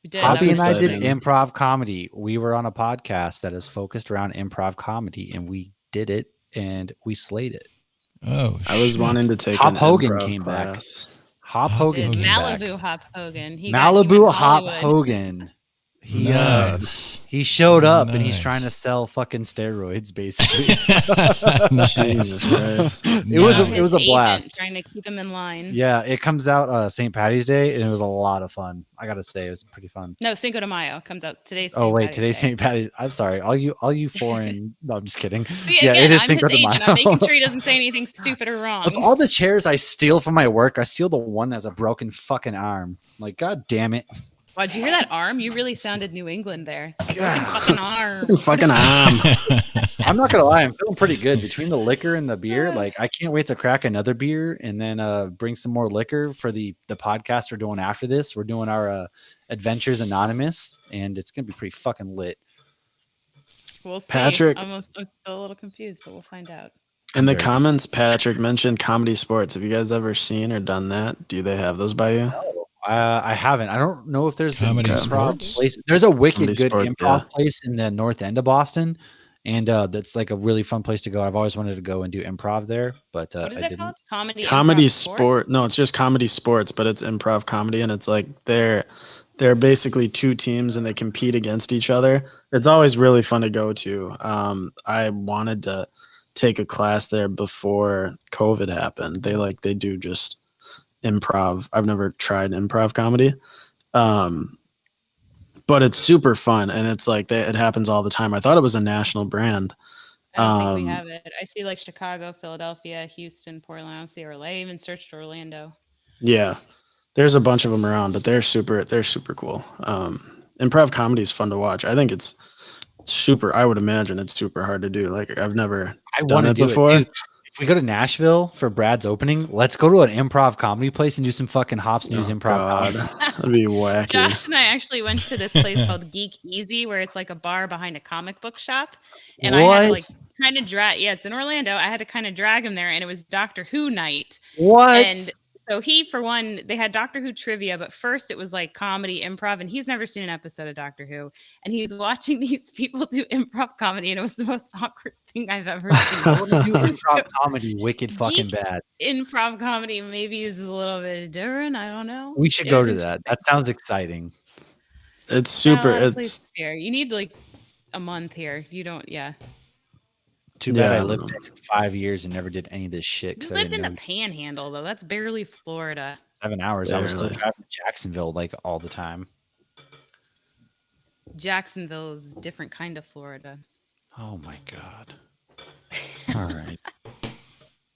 [SPEAKER 5] We did.
[SPEAKER 3] Hoppy and
[SPEAKER 5] That
[SPEAKER 3] I
[SPEAKER 5] was-
[SPEAKER 3] did
[SPEAKER 4] exciting.
[SPEAKER 3] improv comedy. We were on a podcast that is focused around improv comedy, and we did it, and we slayed it.
[SPEAKER 2] Oh,
[SPEAKER 4] I was
[SPEAKER 2] shit.
[SPEAKER 4] wanting to take
[SPEAKER 3] Hop
[SPEAKER 4] an
[SPEAKER 3] Hogan
[SPEAKER 4] improv
[SPEAKER 3] came back.
[SPEAKER 4] class.
[SPEAKER 3] Hop Hogan
[SPEAKER 5] did
[SPEAKER 3] came
[SPEAKER 5] Malibu
[SPEAKER 3] back.
[SPEAKER 5] Hop Hogan. He
[SPEAKER 3] Malibu
[SPEAKER 5] went
[SPEAKER 3] Hop
[SPEAKER 5] Hollywood.
[SPEAKER 3] Hogan. He
[SPEAKER 2] Nice.
[SPEAKER 3] he showed up and he's
[SPEAKER 2] Nice.
[SPEAKER 3] trying to sell fucking steroids, basically.
[SPEAKER 2] Nice.
[SPEAKER 4] Jesus Christ.
[SPEAKER 3] It was a
[SPEAKER 5] His agent
[SPEAKER 3] blast.
[SPEAKER 5] Trying to keep him in line.
[SPEAKER 3] Yeah, it comes out St. Patty's Day, and it was a lot of fun. I gotta say, it was pretty fun.
[SPEAKER 5] No, Cinco de Mayo comes out today.
[SPEAKER 3] Oh wait, today's St. Patty's. I'm sorry, all you foreign. No, I'm just kidding.
[SPEAKER 5] See,
[SPEAKER 3] Yeah,
[SPEAKER 5] again,
[SPEAKER 3] it is
[SPEAKER 5] I'm
[SPEAKER 3] Cinco
[SPEAKER 5] his
[SPEAKER 3] de
[SPEAKER 5] agent.
[SPEAKER 3] Mayo.
[SPEAKER 5] I'm making sure he doesn't say anything stupid or wrong.
[SPEAKER 3] Of all the chairs I steal from my work, I steal the one that has a broken fucking arm. Like, god damn it!
[SPEAKER 5] Wow, did you hear that arm? You really sounded New England there.
[SPEAKER 3] God.
[SPEAKER 5] Fucking arm.
[SPEAKER 4] Fucking arm.
[SPEAKER 3] I'm not gonna lie, I'm feeling pretty good between the liquor and the beer. Like, I can't wait to crack another beer and then bring some more liquor for the podcast we're doing after this. We're doing our Adventures Anonymous, and it's gonna be pretty fucking lit.
[SPEAKER 5] We'll see.
[SPEAKER 4] Patrick.
[SPEAKER 5] I'm still a little confused, but we'll find out.
[SPEAKER 4] In the
[SPEAKER 3] Very-
[SPEAKER 4] comments, Patrick mentioned Comedy Sports. Have you guys ever seen or done that? Do they have those by you?
[SPEAKER 3] I haven't. I don't know if there's
[SPEAKER 2] Comedy
[SPEAKER 3] an improv
[SPEAKER 2] Sports?
[SPEAKER 3] place. There's a wicked
[SPEAKER 4] Comedy
[SPEAKER 3] good
[SPEAKER 4] Sports,
[SPEAKER 3] improv
[SPEAKER 4] yeah.
[SPEAKER 3] place in the north end of Boston, and that's like a really fun place to go. I've always wanted to go and do improv there, but
[SPEAKER 5] What is
[SPEAKER 3] I
[SPEAKER 5] it
[SPEAKER 3] didn't.
[SPEAKER 5] called? Comedy
[SPEAKER 4] Comedy
[SPEAKER 5] Improv
[SPEAKER 4] Sport. No, it's just Comedy Sports, but it's improv comedy, and it's like they're basically two teams and they compete against each other. It's always really fun to go to. I wanted to take a class there before COVID happened. They do just improv. I've never tried improv comedy. But it's super fun, and it's like it happens all the time. I thought it was a national brand.
[SPEAKER 5] I don't think we have it. I see like Chicago, Philadelphia, Houston, Portland. I don't see Orlando. I even searched Orlando.
[SPEAKER 4] Yeah, there's a bunch of them around, but they're super cool. Improv comedy is fun to watch. I think it's super. I would imagine it's super hard to do. Like I've never
[SPEAKER 3] I
[SPEAKER 4] done
[SPEAKER 3] want to
[SPEAKER 4] it
[SPEAKER 3] do
[SPEAKER 4] before.
[SPEAKER 3] it. Dude, if we go to Nashville for Brad's opening, let's go to an improv comedy place and do some fucking Hops News improv
[SPEAKER 4] God,
[SPEAKER 3] comedy.
[SPEAKER 4] that'd be wacky.
[SPEAKER 5] Josh and I actually went to this place called Geek Easy, where it's like a bar behind a comic book shop. And I had to
[SPEAKER 3] What?
[SPEAKER 5] like kind of drag. Yeah, it's in Orlando. I had to kind of drag him there, and it was Doctor Who night.
[SPEAKER 3] What?
[SPEAKER 5] And so he, for one, they had Doctor Who trivia, but first it was like comedy improv, and he's never seen an episode of Doctor Who. And he's watching these people do improv comedy, and it was the most awkward thing I've ever seen.
[SPEAKER 3] I want to do improv comedy wicked fucking
[SPEAKER 5] Geek-
[SPEAKER 3] bad.
[SPEAKER 5] Improv comedy maybe is a little bit different. I don't know.
[SPEAKER 3] We should
[SPEAKER 5] It
[SPEAKER 3] go
[SPEAKER 5] was
[SPEAKER 3] to that. That
[SPEAKER 5] interesting.
[SPEAKER 3] sounds exciting.
[SPEAKER 4] It's super.
[SPEAKER 5] No,
[SPEAKER 4] It's
[SPEAKER 5] places here. You need like a month here. You don't. Yeah.
[SPEAKER 3] Too bad
[SPEAKER 4] Yeah,
[SPEAKER 3] I
[SPEAKER 4] I don't
[SPEAKER 3] lived
[SPEAKER 4] know.
[SPEAKER 3] there for 5 years and never did any of this shit
[SPEAKER 5] You
[SPEAKER 3] because I
[SPEAKER 5] lived
[SPEAKER 3] didn't
[SPEAKER 5] in the
[SPEAKER 3] know.
[SPEAKER 5] Panhandle though. That's barely Florida.
[SPEAKER 3] 7 hours. I was still
[SPEAKER 4] Barely.
[SPEAKER 3] driving to Jacksonville like all the time.
[SPEAKER 5] Jacksonville is a different kind of Florida.
[SPEAKER 3] Oh my god. All right.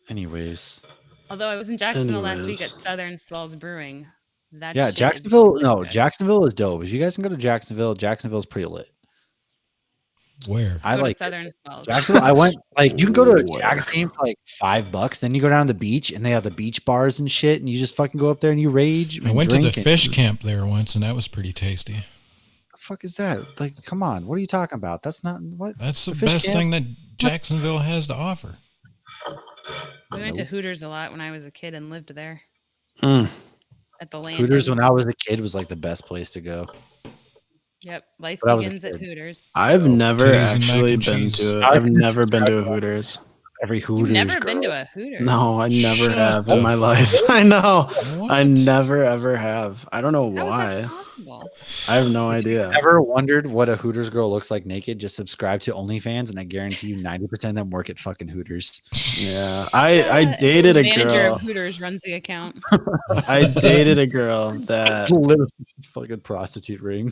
[SPEAKER 3] Anyways,
[SPEAKER 5] Although I was in Jacksonville last week at
[SPEAKER 4] Anyways.
[SPEAKER 5] Southern Swells Brewing. That
[SPEAKER 3] yeah,
[SPEAKER 5] shit is
[SPEAKER 3] Jacksonville.
[SPEAKER 5] really
[SPEAKER 3] No,
[SPEAKER 5] good.
[SPEAKER 3] Jacksonville is dope. If you guys can go to Jacksonville, Jacksonville's pretty lit.
[SPEAKER 2] Where?
[SPEAKER 3] I
[SPEAKER 5] Go to
[SPEAKER 3] like
[SPEAKER 5] Southern Swells.
[SPEAKER 3] Jacksonville. I went like you can go to a
[SPEAKER 4] Where?
[SPEAKER 3] Jack's game for like $5. Then you go down to the beach and they have the beach bars and shit, and you just fucking go up there and you rage.
[SPEAKER 2] I
[SPEAKER 3] And
[SPEAKER 2] went to the
[SPEAKER 3] drink and-
[SPEAKER 2] fish camp there once, and that was pretty tasty.
[SPEAKER 3] The fuck is that? Like, come on, what are you talking about? That's not what.
[SPEAKER 2] That's the
[SPEAKER 3] fish
[SPEAKER 2] best
[SPEAKER 3] camp?
[SPEAKER 2] thing that Jacksonville has to offer.
[SPEAKER 5] We went to Hooters a lot when I was a kid and lived there
[SPEAKER 4] Mm.
[SPEAKER 5] at the land.
[SPEAKER 3] Hooters when I was a kid was like the best place to go.
[SPEAKER 5] Yep, life
[SPEAKER 3] But I was a
[SPEAKER 5] begins at
[SPEAKER 3] kid.
[SPEAKER 5] Hooters.
[SPEAKER 4] I've never
[SPEAKER 2] Titties and mac
[SPEAKER 4] actually
[SPEAKER 2] and
[SPEAKER 4] been
[SPEAKER 2] cheese.
[SPEAKER 4] to it.
[SPEAKER 3] I
[SPEAKER 4] I've
[SPEAKER 3] can
[SPEAKER 4] never been to a
[SPEAKER 3] subscribe to
[SPEAKER 4] Hooters.
[SPEAKER 3] Every
[SPEAKER 5] You've
[SPEAKER 3] Hooters.
[SPEAKER 5] never been to
[SPEAKER 3] girl.
[SPEAKER 5] a Hooters?
[SPEAKER 4] No, I never
[SPEAKER 2] Shut
[SPEAKER 4] have
[SPEAKER 2] the
[SPEAKER 4] in my life. I know.
[SPEAKER 2] What?
[SPEAKER 4] I never ever have. I don't know
[SPEAKER 5] How is that
[SPEAKER 4] why.
[SPEAKER 5] possible?
[SPEAKER 4] I have no idea.
[SPEAKER 3] Ever wondered what a Hooters girl looks like naked? Just subscribe to OnlyFans, and I guarantee you 90% of them work at fucking Hooters.
[SPEAKER 4] Yeah. I dated
[SPEAKER 5] The
[SPEAKER 4] a
[SPEAKER 5] manager
[SPEAKER 4] girl.
[SPEAKER 5] of Hooters runs the account.
[SPEAKER 4] I dated a girl that
[SPEAKER 3] Literally just fucking prostitute ring.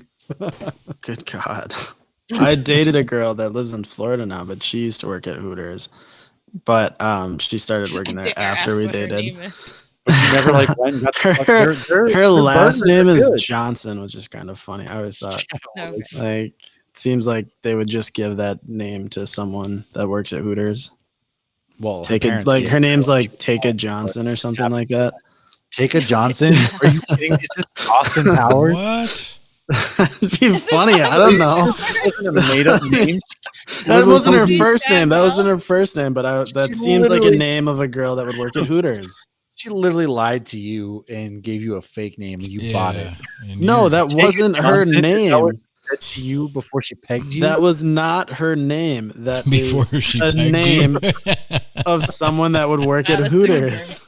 [SPEAKER 4] good God. I dated a girl that lives in Florida now, but she used to work at Hooters. But she started working
[SPEAKER 5] I
[SPEAKER 4] there
[SPEAKER 5] dare
[SPEAKER 4] after
[SPEAKER 5] ask
[SPEAKER 4] we
[SPEAKER 5] what her
[SPEAKER 4] dated.
[SPEAKER 5] name is.
[SPEAKER 3] You never like went and got the fuck-
[SPEAKER 4] Her,
[SPEAKER 3] their
[SPEAKER 4] her last
[SPEAKER 3] burgers
[SPEAKER 4] name
[SPEAKER 3] are
[SPEAKER 4] is
[SPEAKER 3] good.
[SPEAKER 4] Johnson, which is kind of funny. I always thought
[SPEAKER 5] No.
[SPEAKER 4] like it seems like they would just give that name to someone that works at Hooters.
[SPEAKER 3] Well,
[SPEAKER 4] Take it
[SPEAKER 3] parents
[SPEAKER 4] like
[SPEAKER 3] gave
[SPEAKER 4] her name's
[SPEAKER 3] her-
[SPEAKER 4] like Take a Johnson or something like that.
[SPEAKER 3] Take a Johnson. Are you kidding? Is this Austin Powers?
[SPEAKER 2] What?
[SPEAKER 4] It'd be funny. I don't know.
[SPEAKER 3] Wasn't a made up name.
[SPEAKER 4] That wasn't her
[SPEAKER 5] told you
[SPEAKER 4] first
[SPEAKER 5] that,
[SPEAKER 4] name. That
[SPEAKER 5] bro.
[SPEAKER 4] wasn't her first name, but that
[SPEAKER 3] She
[SPEAKER 4] seems like a
[SPEAKER 3] literally-
[SPEAKER 4] name of a girl that would work at Hooters.
[SPEAKER 3] She literally lied to you and gave you a fake name, and you bought it.
[SPEAKER 2] And
[SPEAKER 4] No,
[SPEAKER 2] you're-
[SPEAKER 4] that
[SPEAKER 3] Take a
[SPEAKER 4] wasn't her
[SPEAKER 3] Johnson? Is that what
[SPEAKER 4] name.
[SPEAKER 3] she said to you before she pegged you.
[SPEAKER 4] That was not her name. That
[SPEAKER 2] before
[SPEAKER 4] is
[SPEAKER 2] she
[SPEAKER 4] a
[SPEAKER 2] pegged you.
[SPEAKER 4] name of someone that would work at
[SPEAKER 5] Not a
[SPEAKER 4] Hooters.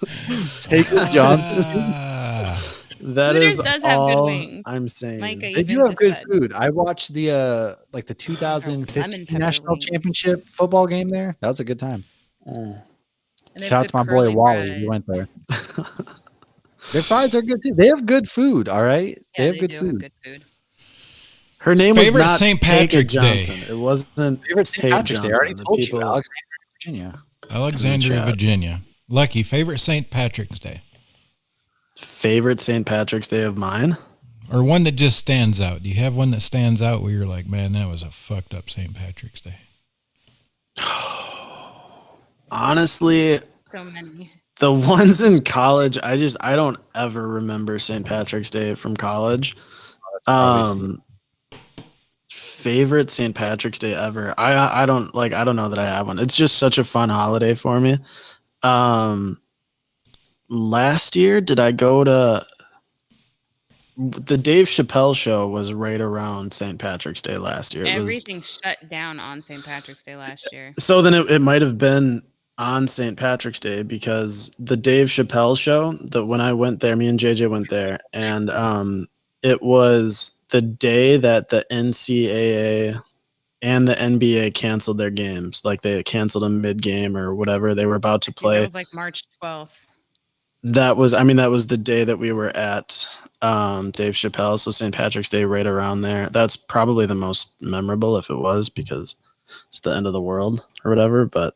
[SPEAKER 3] Take a Johnson.
[SPEAKER 2] Ah,
[SPEAKER 4] That
[SPEAKER 5] Hooters
[SPEAKER 4] is
[SPEAKER 5] does have good
[SPEAKER 4] all
[SPEAKER 5] wings.
[SPEAKER 4] I'm saying.
[SPEAKER 5] Micah,
[SPEAKER 3] They
[SPEAKER 5] even
[SPEAKER 3] do have
[SPEAKER 5] just
[SPEAKER 3] good
[SPEAKER 5] said.
[SPEAKER 3] food. I watched the like the
[SPEAKER 5] lemon
[SPEAKER 3] 2015
[SPEAKER 5] pepper
[SPEAKER 3] national
[SPEAKER 5] wings.
[SPEAKER 3] championship football game there. That was a good time.
[SPEAKER 4] Mm.
[SPEAKER 5] And they have
[SPEAKER 3] Shout out to
[SPEAKER 5] good
[SPEAKER 3] my boy
[SPEAKER 5] curly
[SPEAKER 3] Wally.
[SPEAKER 5] fries.
[SPEAKER 3] We went there. Their fries are good too. They have good food. All right,
[SPEAKER 5] Yeah,
[SPEAKER 3] they have
[SPEAKER 5] they
[SPEAKER 3] good
[SPEAKER 5] do
[SPEAKER 3] food.
[SPEAKER 5] have good food.
[SPEAKER 4] Her name was
[SPEAKER 2] Favorite
[SPEAKER 4] not
[SPEAKER 2] St.
[SPEAKER 4] Take a
[SPEAKER 2] Patrick's Day.
[SPEAKER 4] Johnson. It wasn't
[SPEAKER 3] Favorite St.
[SPEAKER 4] Tate
[SPEAKER 3] Patrick's Day. I already
[SPEAKER 4] Johnson. The
[SPEAKER 3] told
[SPEAKER 4] people-
[SPEAKER 3] you, Alexandria, Virginia.
[SPEAKER 2] Alexandria,
[SPEAKER 4] chat.
[SPEAKER 2] Virginia. Lucky, favorite St. Patrick's Day?
[SPEAKER 4] Favorite St. Patrick's Day of mine?
[SPEAKER 2] Or one that just stands out? Do you have one that stands out where you're like, man, that was a fucked up St. Patrick's Day?
[SPEAKER 4] Honestly,
[SPEAKER 5] So many.
[SPEAKER 4] the ones in college, I don't ever remember St. Patrick's Day from college. Favorite St. Patrick's Day ever. I don't know that I have one. It's just such a fun holiday for me. Last year, did I go to the Dave Chappelle show was right around St. Patrick's Day last year. It was
[SPEAKER 5] Everything shut down on St. Patrick's Day last year.
[SPEAKER 4] so then it might have been on St. Patrick's Day because the Dave Chappelle show, that when I went there, me and JJ went there, and it was the day that the NCAA and the NBA canceled their games. Like they canceled them mid-game or whatever. They were about to
[SPEAKER 5] I think
[SPEAKER 4] play.
[SPEAKER 5] That was like March 12th.
[SPEAKER 4] That was the day that we were at Dave Chappelle. So St. Patrick's Day right around there. That's probably the most memorable if it was because it's the end of the world or whatever. But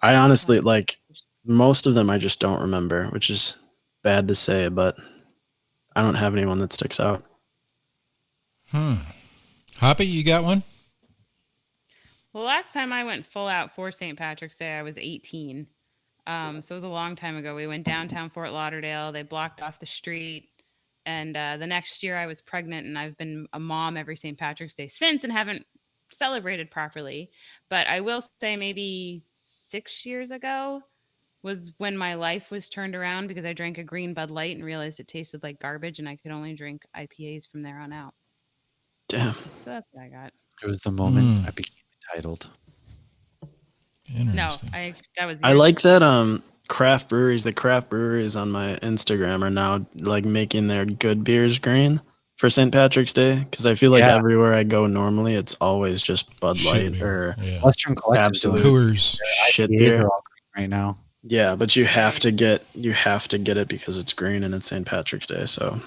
[SPEAKER 4] I honestly like most of them I just don't remember, which is bad to say, but I don't have anyone that sticks out.
[SPEAKER 2] Hoppy, you got one?
[SPEAKER 5] Well, last time I went full out for St. Patrick's Day, I was 18. So it was a long time ago. We went downtown Fort Lauderdale. They blocked off the street. And the next year I was pregnant, and I've been a mom every St. Patrick's Day since and haven't celebrated properly. But I will say maybe 6 years ago was when my life was turned around because I drank a green Bud Light and realized it tasted like garbage, and I could only drink IPAs from there on out.
[SPEAKER 4] Damn.
[SPEAKER 5] So that's what I got.
[SPEAKER 3] It was the moment
[SPEAKER 2] Mm.
[SPEAKER 3] I became entitled.
[SPEAKER 5] No,
[SPEAKER 2] Interesting.
[SPEAKER 5] that was
[SPEAKER 4] I
[SPEAKER 5] years
[SPEAKER 4] like
[SPEAKER 5] ago.
[SPEAKER 4] that the craft breweries on my Instagram are now like making their good beers green for St. Patrick's Day? Because I feel like
[SPEAKER 3] Yeah.
[SPEAKER 4] everywhere I go normally, it's always just Bud
[SPEAKER 2] Shit
[SPEAKER 4] Light
[SPEAKER 2] beer,
[SPEAKER 4] or
[SPEAKER 2] yeah.
[SPEAKER 3] Western Collective
[SPEAKER 4] absolute
[SPEAKER 2] Coors.
[SPEAKER 4] shit
[SPEAKER 3] IPAs
[SPEAKER 4] beer.
[SPEAKER 3] are all green right now.
[SPEAKER 4] Yeah, but you have to get it because it's green and it's St. Patrick's Day. So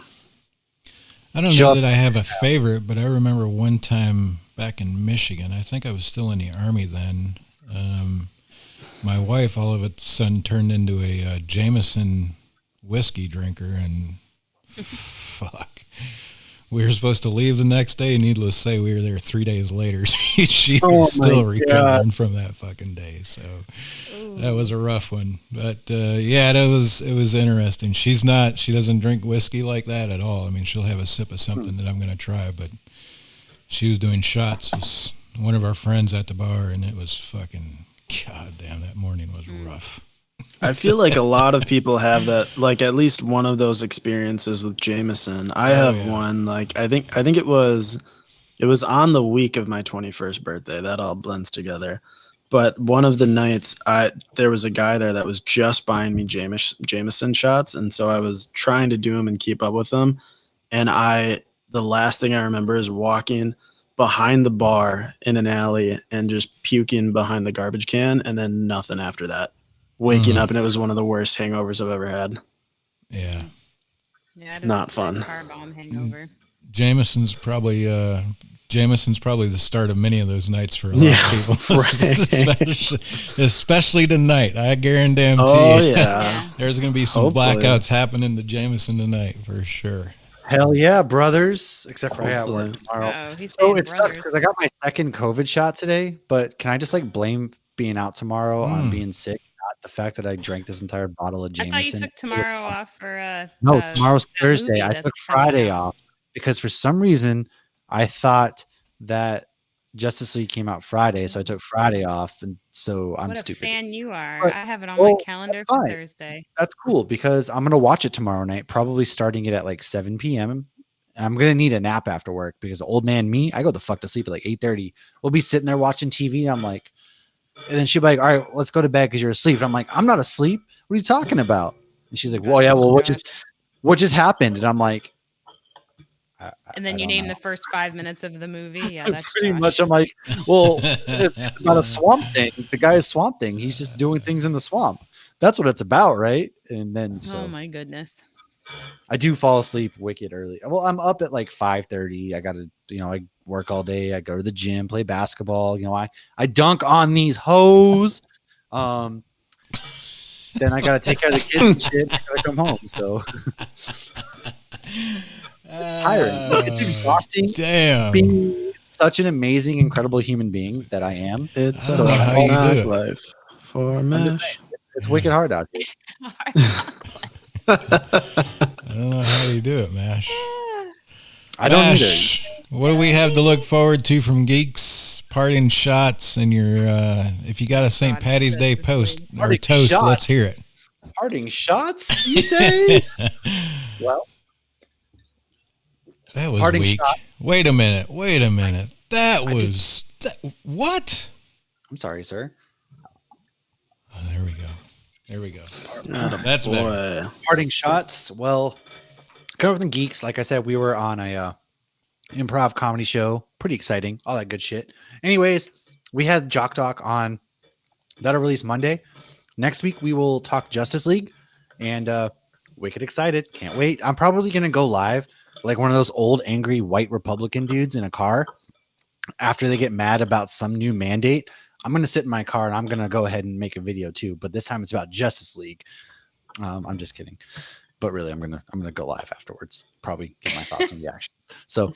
[SPEAKER 2] I don't know that I have a favorite, but I remember one time back in Michigan, I think I was still in the Army then. My wife all of a sudden turned into a Jameson whiskey drinker, and fuck. We were supposed to leave the next day. Needless to say, we were there 3 days later. She was still recovering from that fucking day. So that was a rough one. But yeah, it was interesting. She doesn't drink whiskey like that at all. I mean, she'll have a sip of something that I'm going to try, but she was doing shots with one of our friends at the bar, and it was fucking, god damn, that morning was rough.
[SPEAKER 4] I feel like a lot of people have that, like at least one of those experiences with Jameson. I have one. Like I think it was on the week of my 21st birthday. That all blends together. But one of the nights, there was a guy there that was just buying me Jameson shots, and so I was trying to do them and keep up with them. And the last thing I remember is walking behind the bar in an alley and just puking behind the garbage can, and then nothing after that. Waking up, and it was one of the worst hangovers I've ever had.
[SPEAKER 2] Yeah.
[SPEAKER 5] Yeah,
[SPEAKER 4] Not fun.
[SPEAKER 5] Car bomb hangover.
[SPEAKER 2] Jameson's probably the start of many of those nights for a lot of people, especially tonight. I guarantee you.
[SPEAKER 4] Oh yeah,
[SPEAKER 2] there's going to be some blackouts happening to Jameson tonight for sure.
[SPEAKER 3] Hell yeah, brothers! Except for I got work tomorrow. So it sucks because I got my second COVID shot today. But can I just like blame being out tomorrow on being sick? Not the fact that I drank this entire bottle of Jameson.
[SPEAKER 5] I thought you took tomorrow off for
[SPEAKER 3] no, tomorrow's Thursday. I took Friday off because for some reason I thought that Justice League came out Friday, so I took Friday off, and so I'm stupid.
[SPEAKER 5] What a fan you are! But, I have it on my calendar for Thursday.
[SPEAKER 3] That's cool because I'm gonna watch it tomorrow night, probably starting it at like 7 p.m. I'm gonna need a nap after work because old man me, I go the fuck to sleep at like 8:30. We'll be sitting there watching TV, and I'm like. And then she'll be like, all right, let's go to bed because you're asleep. And I'm like, I'm not asleep. What are you talking about? And she's like, well, yeah, well, what just happened? And I'm like,
[SPEAKER 5] and then you name the first 5 minutes of the movie. Yeah, that's
[SPEAKER 3] pretty much. I'm like, well, it's about a swamp thing. The guy is Swamp Thing. He's just doing things in the swamp. That's what it's about, right? And then
[SPEAKER 5] oh my goodness.
[SPEAKER 3] I do fall asleep wicked early. Well, I'm up at like 5:30. I got to, I work all day. I go to the gym, play basketball. I dunk on these hoes. Then I got to take care of the kids and shit. I got to come home. So it's tiring. It's exhausting.
[SPEAKER 2] Damn.
[SPEAKER 3] Being such an amazing, incredible human being that I am.
[SPEAKER 4] It's
[SPEAKER 2] so how you do it.
[SPEAKER 4] Life for Mesh.
[SPEAKER 3] It's wicked hard out here.
[SPEAKER 2] I don't know how you do it, Mash.
[SPEAKER 3] I don't
[SPEAKER 2] Mash, either. What do we have to look forward to from Geeks? Parting shots and your if you got a St. Patty's Day post or toast, shots. Let's hear it.
[SPEAKER 3] Parting shots, you say? Well,
[SPEAKER 2] that was weak. Shot. Wait a minute. That was what?
[SPEAKER 3] I'm sorry, sir.
[SPEAKER 2] Oh, there we go. That's better.
[SPEAKER 3] Parting shots. Well, Cover with Geeks. Like I said, we were on a improv comedy show. Pretty exciting. All that good shit. Anyways, we had Jock Doc on. That'll release Monday. Next week, we will talk Justice League. And wicked excited. Can't wait. I'm probably going to go live like one of those old angry white Republican dudes in a car. After they get mad about some new mandate, I'm going to sit in my car and I'm going to go ahead and make a video too. But this time it's about Justice League. I'm just kidding. But really, I'm gonna go live afterwards. Probably get my thoughts and reactions. So,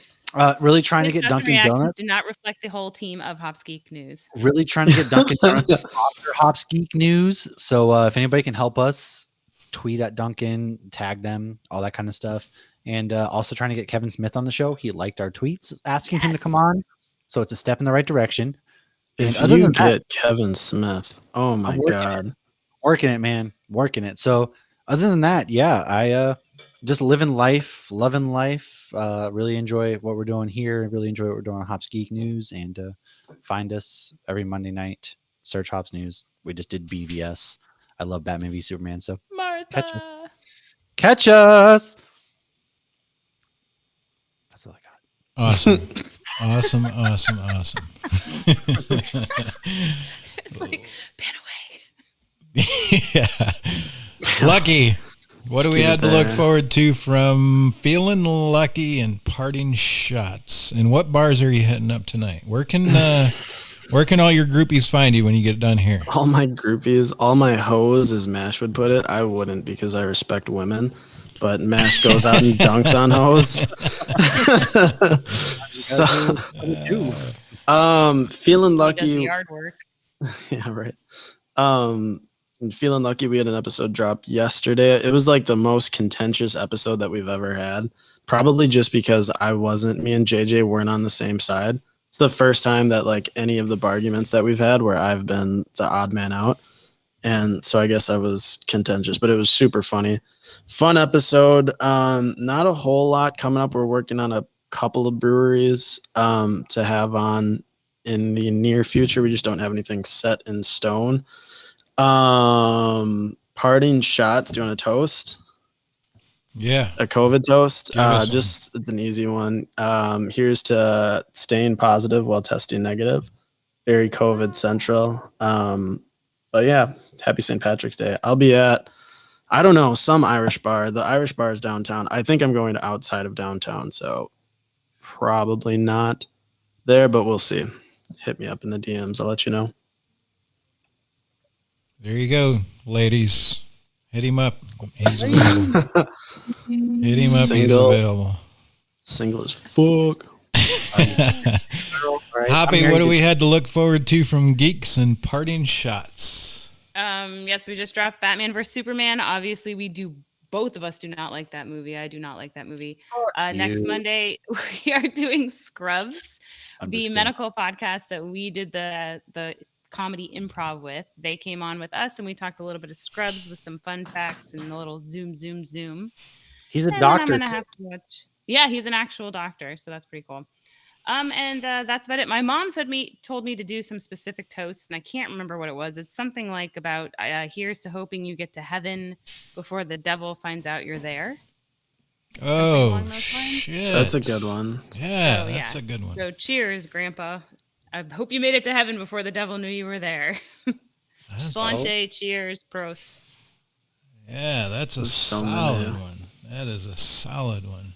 [SPEAKER 3] really trying to get Dunkin' Donuts.
[SPEAKER 5] Do not reflect the whole team of Hops Geek News.
[SPEAKER 3] Really trying to get Dunkin' Donuts to sponsor Hops Geek News. So, if anybody can help us, tweet at Dunkin', tag them, all that kind of stuff. And also trying to get Kevin Smith on the show. He liked our tweets asking him to come on. So it's a step in the right direction.
[SPEAKER 4] If you get Kevin Smith, oh my God.
[SPEAKER 3] Working it, man. Working it. So other than that, yeah, I just living life, loving life. Really enjoy what we're doing here. Really enjoy what we're doing on Hops Geek News. And find us every Monday night. Search Hops News. We just did BVS. I love Batman v Superman. So
[SPEAKER 5] Martha.
[SPEAKER 3] Catch us.
[SPEAKER 2] Awesome. Awesome.
[SPEAKER 5] It's like, pan away.
[SPEAKER 2] Yeah. Lucky. What do we
[SPEAKER 4] keep
[SPEAKER 2] have
[SPEAKER 4] it
[SPEAKER 2] to look
[SPEAKER 4] there.
[SPEAKER 2] forward to from Feeling Lucky and Parting Shots? And what bars are you hitting up tonight? Where can all your groupies find you when you get done here?
[SPEAKER 4] All my groupies, all my hoes, as Mash would put it. I wouldn't because I respect women, but Mash goes out and dunks on hoes. Feeling
[SPEAKER 5] He does
[SPEAKER 4] lucky.
[SPEAKER 5] the yard work.
[SPEAKER 4] Yeah, right. And feeling lucky we had an episode drop yesterday. It was like the most contentious episode that we've ever had. Probably just because me and JJ weren't on the same side. It's the first time that like any of the arguments that we've had where I've been the odd man out. And so I guess I was contentious, but it was super funny. Fun episode. Not a whole lot coming up. We're working on a couple of breweries to have on in the near future. We just don't have anything set in stone. Parting shots. Do you want a toast?
[SPEAKER 2] Yeah.
[SPEAKER 4] A COVID toast?
[SPEAKER 2] Give us
[SPEAKER 4] Just it's an easy one. Here's to staying positive while testing negative. Very COVID central. But yeah, happy St. Patrick's Day. I'll be at, I don't know, some Irish bar. The Irish bar is downtown. I think I'm going to outside of downtown, so probably not there, but we'll see. Hit me up in the DMs. I'll let you know.
[SPEAKER 2] There you go, ladies. Hit him up. He's available. Hit him up.
[SPEAKER 4] Single.
[SPEAKER 2] He's available.
[SPEAKER 4] Single as fuck.
[SPEAKER 2] Hoppy, what do we had to look forward to from Geeks and Parting Shots?
[SPEAKER 5] Yes, we just dropped Batman vs Superman. Obviously, both of us do not like that movie. I do not like that movie. Next Monday, we are doing Scrubs, the medical podcast that we did the comedy improv with. They came on with us and we talked a little bit of Scrubs with some fun facts and a little zoom.
[SPEAKER 3] He's a
[SPEAKER 5] And
[SPEAKER 3] doctor.
[SPEAKER 5] I'm gonna have to watch. Yeah, he's an actual doctor, so that's pretty cool. And that's about it. My mom told me to do some specific toasts, and I can't remember what it was. It's something like about here's to hoping you get to heaven before the devil finds out you're there.
[SPEAKER 2] Oh, shit.
[SPEAKER 4] That's a good one.
[SPEAKER 2] Yeah,
[SPEAKER 5] Oh,
[SPEAKER 2] that's a good one.
[SPEAKER 5] So cheers, Grandpa. I hope you made it to heaven before the devil knew you were there. Slante, cheers, prost.
[SPEAKER 2] Yeah, that's a
[SPEAKER 4] There's so many.
[SPEAKER 2] solid one. That is a solid one.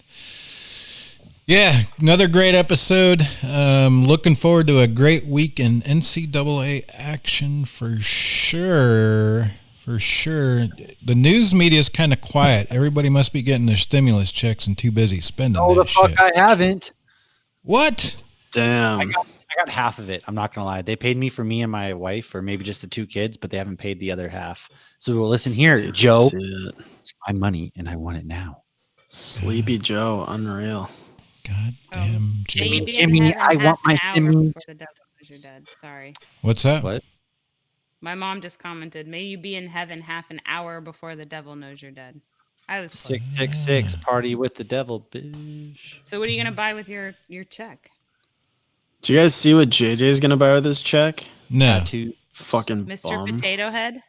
[SPEAKER 2] Yeah, another great episode. Looking forward to a great week in NCAA action for sure. For sure. The news media is kind of quiet. Everybody must be getting their stimulus checks and too busy spending
[SPEAKER 3] Oh,
[SPEAKER 2] that
[SPEAKER 3] the fuck
[SPEAKER 2] shit.
[SPEAKER 3] I haven't.
[SPEAKER 2] What?
[SPEAKER 4] Damn.
[SPEAKER 3] I got half of it. I'm not gonna lie. They paid me for me and my wife, or maybe just the two kids, but they haven't paid the other half. So listen here, Joe.
[SPEAKER 4] That's it.
[SPEAKER 3] It's my money, and I want it now.
[SPEAKER 4] Sleepy Joe, unreal.
[SPEAKER 2] God damn.
[SPEAKER 5] May you
[SPEAKER 2] Joe.
[SPEAKER 5] be
[SPEAKER 3] Gimme,
[SPEAKER 5] in heaven
[SPEAKER 3] I want
[SPEAKER 5] half
[SPEAKER 3] my
[SPEAKER 5] an hour
[SPEAKER 3] stimmy.
[SPEAKER 5] before the devil knows you're dead. Sorry.
[SPEAKER 2] What's that?
[SPEAKER 3] What?
[SPEAKER 5] My mom just commented, may you be in heaven half an hour before the devil knows you're dead. I was close.
[SPEAKER 3] 666 party with the devil, bitch.
[SPEAKER 5] So what are you gonna buy with your check?
[SPEAKER 4] Do you guys see what JJ's gonna buy with his check?
[SPEAKER 2] No.
[SPEAKER 3] Tattoo.
[SPEAKER 4] Fucking
[SPEAKER 5] Mr.
[SPEAKER 4] bum.
[SPEAKER 5] Potato Head?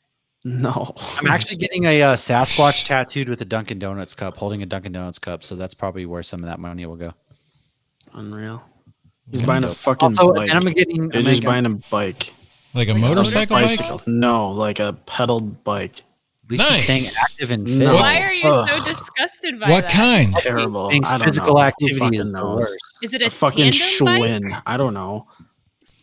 [SPEAKER 4] No.
[SPEAKER 3] I'm actually getting a Sasquatch tattooed with a Dunkin' Donuts cup, holding a Dunkin' Donuts cup. So that's probably where some of that money will go.
[SPEAKER 4] Unreal. He's buying a fucking
[SPEAKER 3] Also,
[SPEAKER 4] bike.
[SPEAKER 3] and I'm getting.
[SPEAKER 4] JJ's buying a bike.
[SPEAKER 2] Like a
[SPEAKER 5] Like a
[SPEAKER 2] motorcycle bike?
[SPEAKER 4] Bicycle. No, like a pedaled bike.
[SPEAKER 3] At least he's staying
[SPEAKER 2] Nice.
[SPEAKER 3] active and fit.
[SPEAKER 4] No.
[SPEAKER 5] Why are you
[SPEAKER 4] Ugh.
[SPEAKER 5] so disgusted by
[SPEAKER 2] What
[SPEAKER 5] that?
[SPEAKER 2] kind?
[SPEAKER 4] Terrible.
[SPEAKER 3] Thinks
[SPEAKER 4] I don't
[SPEAKER 3] physical
[SPEAKER 4] know. Who
[SPEAKER 3] activity
[SPEAKER 4] fucking
[SPEAKER 3] is the
[SPEAKER 4] knows?
[SPEAKER 5] Is
[SPEAKER 3] worst.
[SPEAKER 5] it
[SPEAKER 4] A
[SPEAKER 5] a
[SPEAKER 4] fucking
[SPEAKER 5] tandem bike?
[SPEAKER 4] Schwinn. I don't know.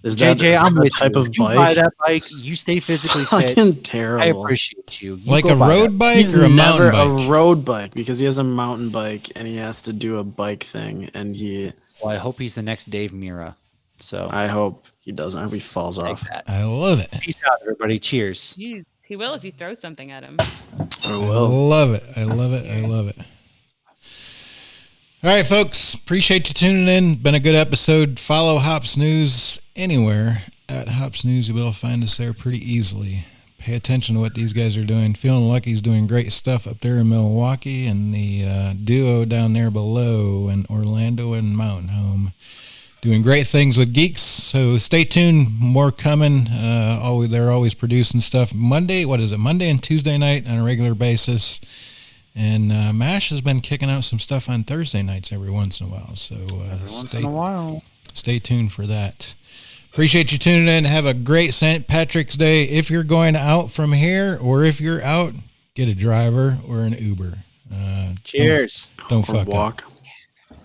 [SPEAKER 4] Is
[SPEAKER 3] JJ, I'm
[SPEAKER 4] the
[SPEAKER 3] with
[SPEAKER 4] type
[SPEAKER 3] you.
[SPEAKER 4] of
[SPEAKER 3] You buy
[SPEAKER 4] bike?
[SPEAKER 3] that bike. You stay physically fit.
[SPEAKER 4] Fucking
[SPEAKER 3] I
[SPEAKER 4] terrible.
[SPEAKER 3] appreciate you. You
[SPEAKER 2] Like
[SPEAKER 3] go
[SPEAKER 2] a
[SPEAKER 3] buy
[SPEAKER 2] road
[SPEAKER 3] that.
[SPEAKER 2] bike
[SPEAKER 4] He's
[SPEAKER 2] or a
[SPEAKER 4] never
[SPEAKER 2] mountain
[SPEAKER 4] a
[SPEAKER 2] bike?
[SPEAKER 4] road bike because he has a mountain bike and he has to do a bike thing and
[SPEAKER 3] Well, I hope he's the next Dave Mira. So
[SPEAKER 4] I hope he doesn't. I hope he falls
[SPEAKER 3] take
[SPEAKER 4] off.
[SPEAKER 3] that.
[SPEAKER 2] I love it.
[SPEAKER 3] Peace out, everybody. Cheers.
[SPEAKER 5] Jeez, he will if you throw something at him.
[SPEAKER 4] I
[SPEAKER 2] I
[SPEAKER 4] will.
[SPEAKER 2] love it. I love it. I love it. All right, folks. Appreciate you tuning in. Been a good episode. Follow Hops News anywhere at Hops News. You'll be able to find us there pretty easily. Pay attention to what these guys are doing. Feeling Lucky's doing great stuff up there in Milwaukee, and the duo down there below in Orlando and Mountain Home. Doing great things with Geeks, so stay tuned. More coming. They're always producing stuff. Monday and Tuesday night on a regular basis. And MASH has been kicking out some stuff on Thursday nights every once in a while. So stay tuned for that. Appreciate you tuning in. Have a great St. Patrick's Day. If you're going out from here, or if you're out, get a driver or an Uber.
[SPEAKER 3] Cheers.
[SPEAKER 2] Don't
[SPEAKER 4] Or
[SPEAKER 2] fuck
[SPEAKER 4] walk.
[SPEAKER 2] up.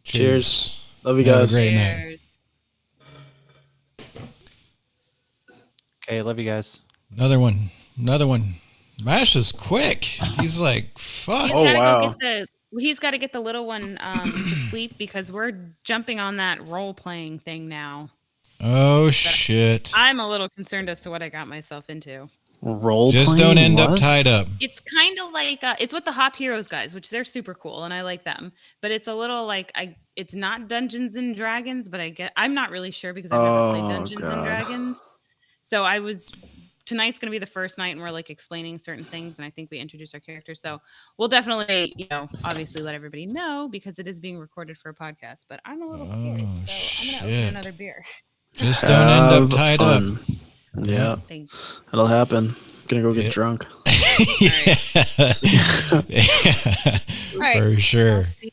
[SPEAKER 4] Cheers. Love you
[SPEAKER 2] Have a
[SPEAKER 4] guys.
[SPEAKER 2] great night.
[SPEAKER 5] Cheers.
[SPEAKER 3] Okay, love you guys.
[SPEAKER 2] Another one. MASH is quick. He's like, fuck.
[SPEAKER 4] Oh, wow.
[SPEAKER 5] He's got to get the little one to sleep because we're jumping on that role playing thing now.
[SPEAKER 2] Oh, shit.
[SPEAKER 5] I'm a little concerned as to what I got myself into.
[SPEAKER 4] Role
[SPEAKER 2] Just
[SPEAKER 4] playing?
[SPEAKER 2] don't end up
[SPEAKER 4] What?
[SPEAKER 2] tied up.
[SPEAKER 5] It's kind of like it's with the Hop Heroes guys, which they're super cool and I like them. But it's a little like it's not Dungeons and Dragons, but I'm not really sure because I've never played Dungeons and Dragons. So tonight's going to be the first night and we're like explaining certain things and I think we introduce our characters. So we'll definitely, obviously let everybody know because it is being recorded for a podcast, but I'm a little scared. So I'm going to open another beer.
[SPEAKER 2] Just don't end up
[SPEAKER 4] Have
[SPEAKER 2] tied
[SPEAKER 4] fun.
[SPEAKER 2] up.
[SPEAKER 4] Yeah,
[SPEAKER 5] Thank you.
[SPEAKER 4] it'll happen. Gonna go get drunk.
[SPEAKER 2] Yeah.
[SPEAKER 5] All right.
[SPEAKER 2] For sure.
[SPEAKER 5] I'll see